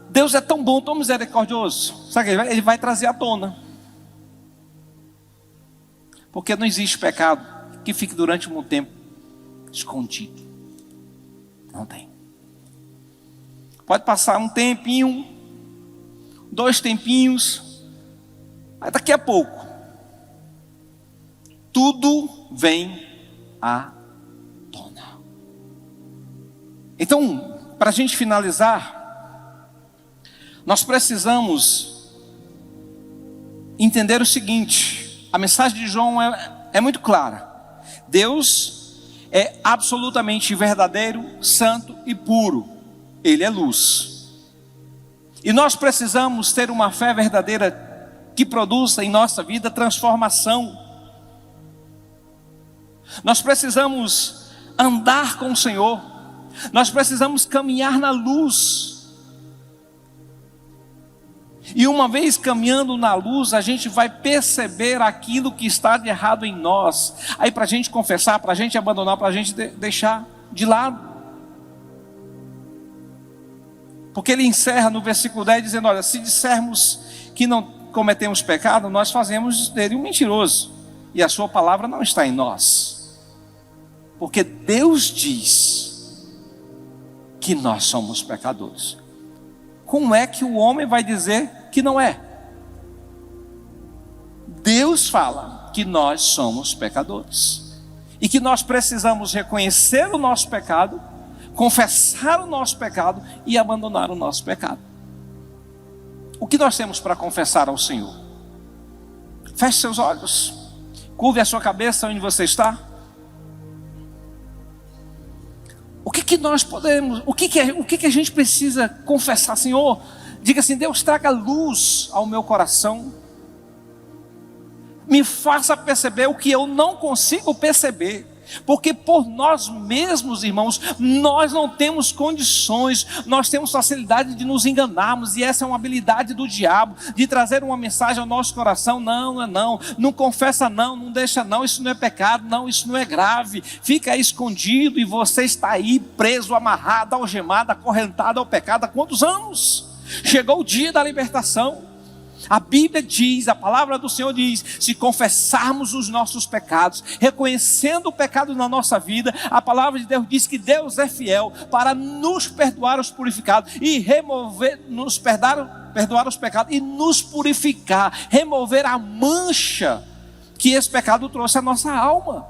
Deus é tão bom, tão misericordioso. Sabe que Ele vai trazer à tona. Porque não existe pecado que fique durante um tempo escondido. Não tem. Pode passar um tempinho, 2 tempinhos, mas daqui a pouco tudo vem à tona. Então, para a gente finalizar, nós precisamos entender o seguinte: a mensagem de João é muito clara. Deus é absolutamente verdadeiro, santo e puro. Ele é luz. E nós precisamos ter uma fé verdadeira que produza em nossa vida transformação. Nós precisamos andar com o Senhor. Nós precisamos caminhar na luz. E uma vez caminhando na luz, a gente vai perceber aquilo que está de errado em nós. Aí para a gente confessar, para a gente abandonar, para a gente deixar de lado. Porque ele encerra no versículo 10 dizendo, olha, se dissermos que não cometemos pecado, nós fazemos dele um mentiroso. E a sua palavra não está em nós. Porque Deus diz que nós somos pecadores. Como é que o homem vai dizer que não é? Deus fala que nós somos pecadores e que nós precisamos reconhecer o nosso pecado, confessar o nosso pecado e abandonar o nosso pecado. O que nós temos para confessar ao Senhor? Feche seus olhos, curve a sua cabeça onde você está. O que nós podemos, o que a gente precisa confessar, Senhor? Diga assim, Deus, traga luz ao meu coração. Me faça perceber o que eu não consigo perceber. Porque por nós mesmos, irmãos, nós não temos condições, nós temos facilidade de nos enganarmos, e essa é uma habilidade do diabo, de trazer uma mensagem ao nosso coração, não confessa não deixa não, isso não é pecado, não, isso não é grave, fica aí escondido, e você está aí preso, amarrado, algemado, acorrentado ao pecado há quantos anos? Chegou o dia da libertação. A Bíblia diz, a palavra do Senhor diz, se confessarmos os nossos pecados, reconhecendo o pecado na nossa vida, a palavra de Deus diz que Deus é fiel para nos perdoar os purificados e perdoar os pecados e nos purificar, remover a mancha que esse pecado trouxe à nossa alma.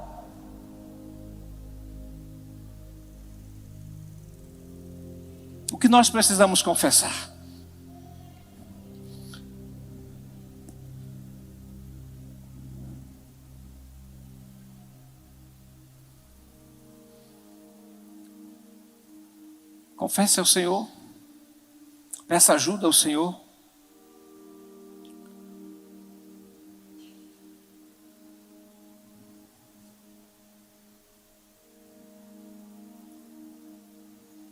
O que nós precisamos confessar? Confesse ao Senhor, peça ajuda ao Senhor.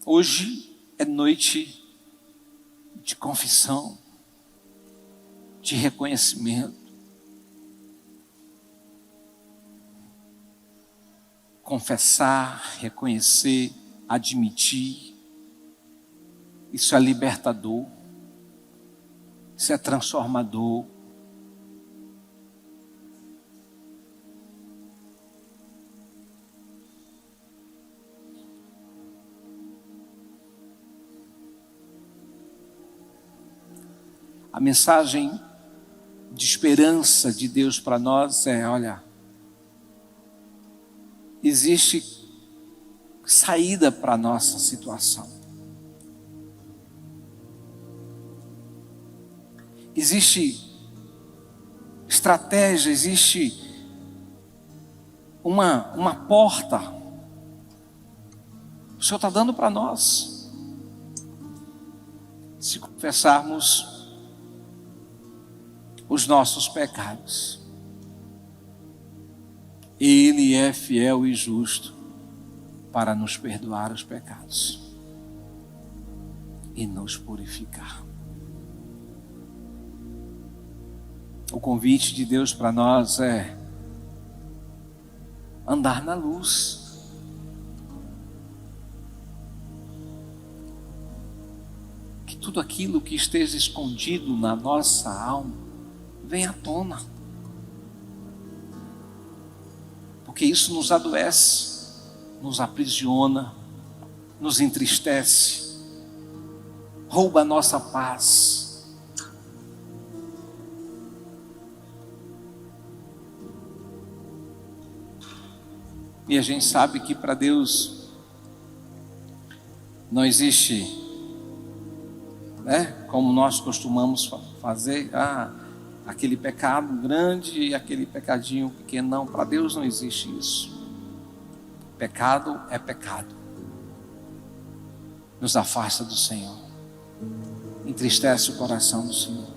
Hoje é noite de confissão, de reconhecimento. Confessar, reconhecer, admitir. Isso é libertador, isso é transformador. A mensagem de esperança de Deus para nós é: olha, existe saída para a nossa situação. Existe estratégia, existe uma porta. O Senhor está dando para nós. Se confessarmos os nossos pecados, Ele é fiel e justo para nos perdoar os pecados e nos purificar. O convite de Deus para nós é andar na luz. Que tudo aquilo que esteja escondido na nossa alma venha à tona. Porque isso nos adoece, nos aprisiona, nos entristece, rouba a nossa paz. E a gente sabe que para Deus não existe, como nós costumamos fazer, aquele pecado grande e aquele pecadinho pequeno. Não, para Deus não existe isso. Pecado é pecado. Nos afasta do Senhor, entristece o coração do Senhor.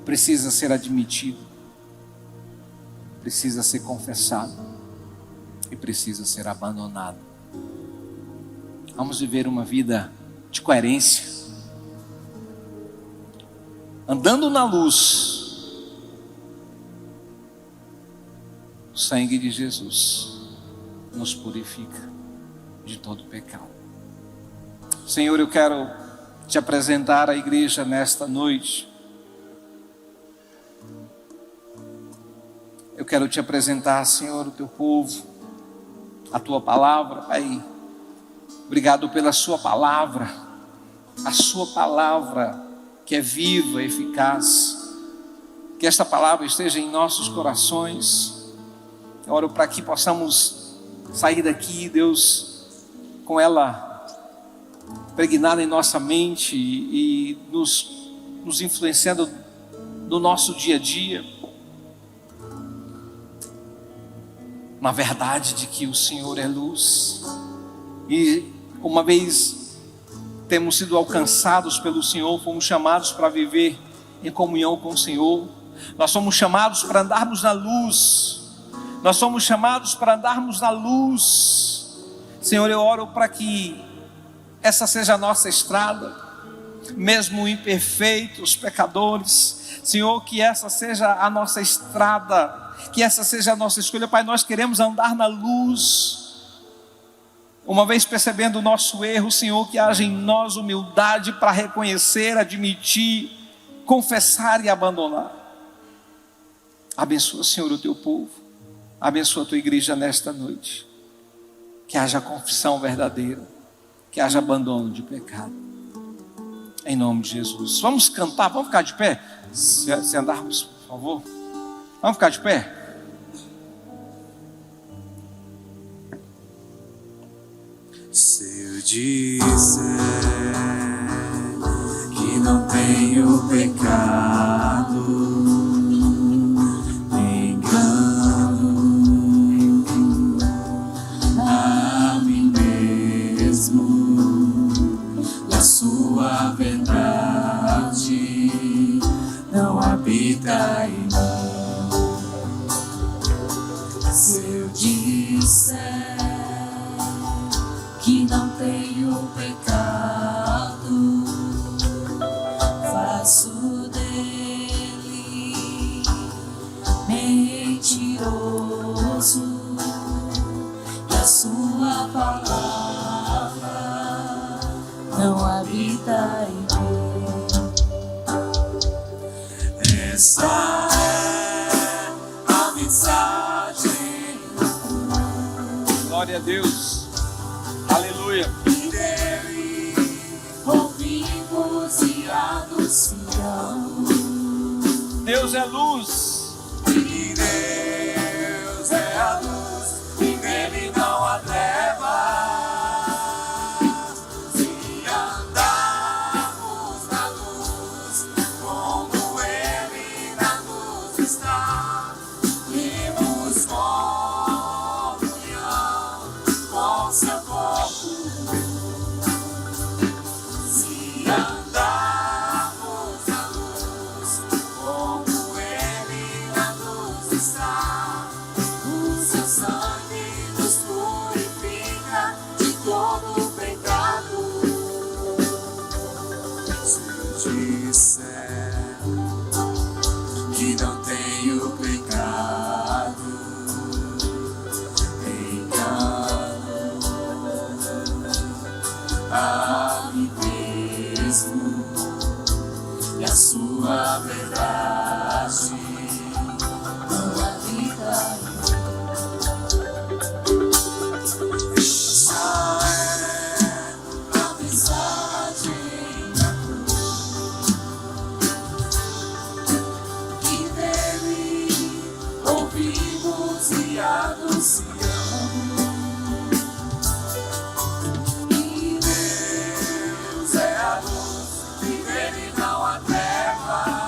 Precisa ser admitido, precisa ser confessado e precisa ser abandonado. Vamos viver uma vida de coerência, andando na luz. O sangue de Jesus nos purifica de todo pecado. Senhor, eu quero te apresentar à igreja nesta noite. Eu quero te apresentar, Senhor, o teu povo, a tua palavra, Pai. Obrigado pela sua palavra, a sua palavra que é viva, eficaz. Que esta palavra esteja em nossos corações. Eu oro para que possamos sair daqui, Deus, com ela pregnada em nossa mente e nos influenciando no nosso dia a dia. Na verdade de que o Senhor é luz. E uma vez temos sido alcançados pelo Senhor, fomos chamados para viver em comunhão com o Senhor. Nós somos chamados para andarmos na luz. Nós somos chamados para andarmos na luz. Senhor, eu oro para que essa seja a nossa estrada, mesmo imperfeitos, pecadores. Senhor, que essa seja a nossa estrada, que essa seja a nossa escolha. Pai, nós queremos andar na luz. Uma vez percebendo o nosso erro, Senhor, que haja em nós humildade para reconhecer, admitir, confessar e abandonar. Abençoa, Senhor, o teu povo. Abençoa a tua igreja nesta noite. Que haja confissão verdadeira. Que haja abandono de pecado. Em nome de Jesus. Vamos cantar, vamos ficar de pé? Se andarmos, por favor. Vamos ficar de pé? Se eu disser que não tenho pecado, me engano a mim mesmo, e a sua verdade não habita em mim. Se eu disser que não tenho pecado, faço dele mentiroso, e a sua palavra não habita em mim. Esta é a mensagem. Glória a Deus. Aleluia. E dele ouvimos e anunciamos. Deus é luz. E Deus é a luz, e nele não há trevas. Se andarmos na luz, como ele na luz está, temos comunhão com seu corpo. Se andarmos na luz, como ele na luz está, o seu sangue nos purifica de todo pecado. Se eu disser que não tenho pecado, engano a mim mesmo, e a sua verdade não habita em mim. Essa é a mensagem da cruz, que dele ouvimos e anunciamos. E Deus é a luz, e nele não há trevas.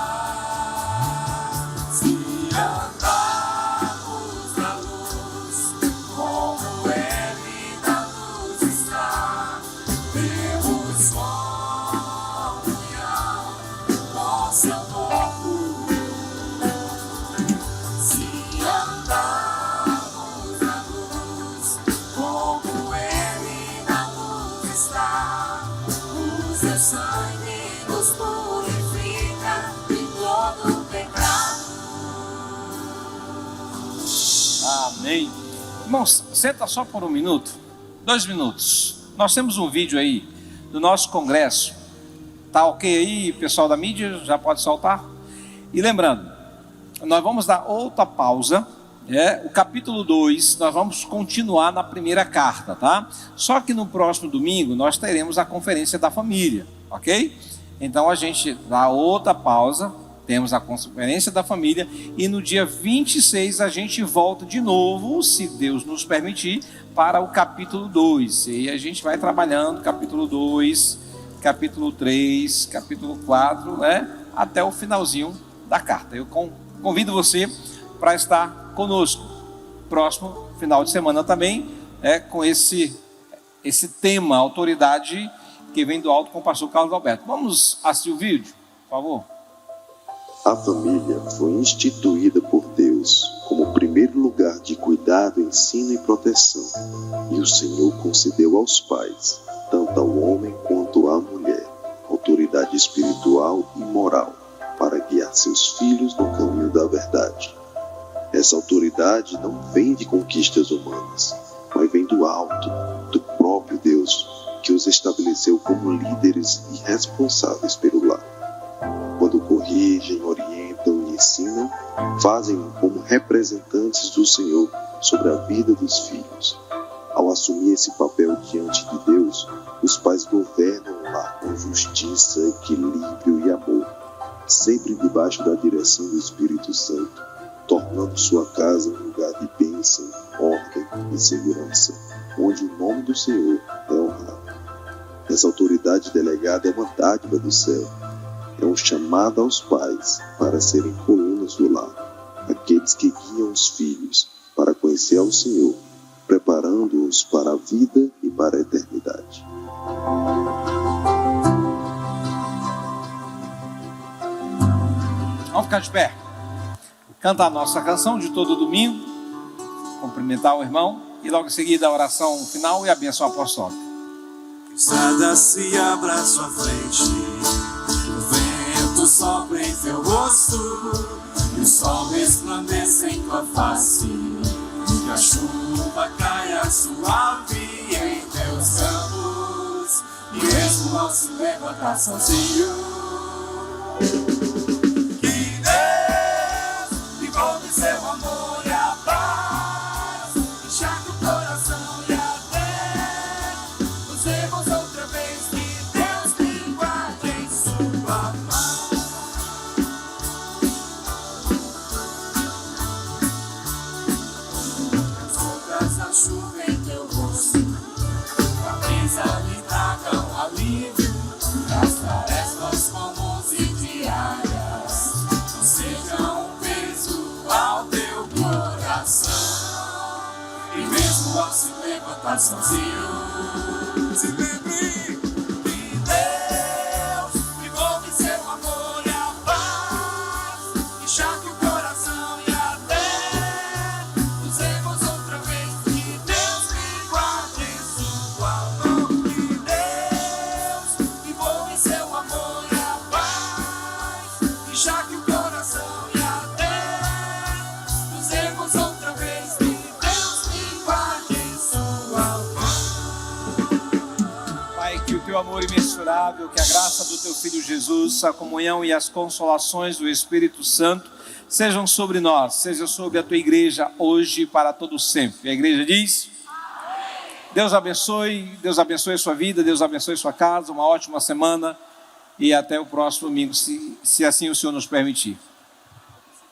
Se andarmos na luz, como ele na luz está, temos comunhão com seu corpo. Se andarmos na luz, como ele na luz está, o seu sangue nos purifica de todo pecado. Amém. Irmãos, senta só por 1 minuto, 2 minutos. Nós temos um vídeo aí do nosso congresso. Tá ok aí, pessoal da mídia? Já pode soltar? E lembrando, nós vamos dar outra pausa. O capítulo 2, nós vamos continuar na primeira carta, tá? Só que no próximo domingo nós teremos a conferência da família, ok? Então a gente dá outra pausa, temos a conferência da família, e no dia 26 a gente volta de novo, se Deus nos permitir, para o capítulo 2. E a gente vai trabalhando capítulo 2, capítulo 3, capítulo 4, né? Até o finalzinho da carta. Eu convido você para estar conosco próximo final de semana também, com esse tema, autoridade, que vem do alto com o pastor Carlos Alberto. Vamos assistir o vídeo, por favor. A família foi instituída por Deus como primeiro lugar de cuidado, ensino e proteção, e o Senhor concedeu aos pais, tanto ao homem quanto à mulher, autoridade espiritual e moral, para guiar seus filhos no caminho da verdade. Essa autoridade não vem de conquistas humanas, mas vem do alto, do próprio estabeleceu como líderes e responsáveis pelo lar. Quando corrigem, orientam e ensinam, fazem-no como representantes do Senhor sobre a vida dos filhos. Ao assumir esse papel diante de Deus, os pais governam o lar com justiça, equilíbrio e amor, sempre debaixo da direção do Espírito Santo, tornando sua casa um lugar de bênção, ordem e segurança, onde o nome do Senhor é honrado. Essa autoridade delegada é uma dádiva do céu. É um chamado aos pais para serem colunas do lar, aqueles que guiam os filhos para conhecer ao Senhor, preparando-os para a vida e para a eternidade. Vamos ficar de pé. Cantar a nossa canção de todo domingo, cumprimentar o irmão e logo em seguida a oração final e a bênção apostólica. Estrada se abra à sua frente, o vento sopra em teu rosto, e o sol resplandece em tua face, e a chuva caia suave em teus campos, e mesmo ao se levantar sozinho, que Deus envolve seu amor e a paz, enxerga o coração e a fé, nos erros outra vez, que Deus me guarde em sua mão. As gotas da chuva em teu rosto, a brisa lhe traga um alívio, das tarefas comuns e diárias, não sejam um peso ao teu coração, e mesmo ao se levantar sozinho, se lembre que Deus envolve seu amor e a paz, enxergue o coração e a fé, nos erros outra vez, que Deus me guarde em sua mão, que Deus envolve seu amor e a paz, enxergue o coração e a fé, nos erros outra vez, que Deus me guarde em sua mão. Pai, que o teu amor imensurável, que a graça do teu Filho Jesus, a comunhão e as consolações do Espírito Santo sejam sobre nós, seja sobre a tua igreja hoje e para todo sempre. A igreja diz: Deus abençoe a sua vida, Deus abençoe a sua casa, uma ótima semana e até o próximo domingo, se assim o Senhor nos permitir.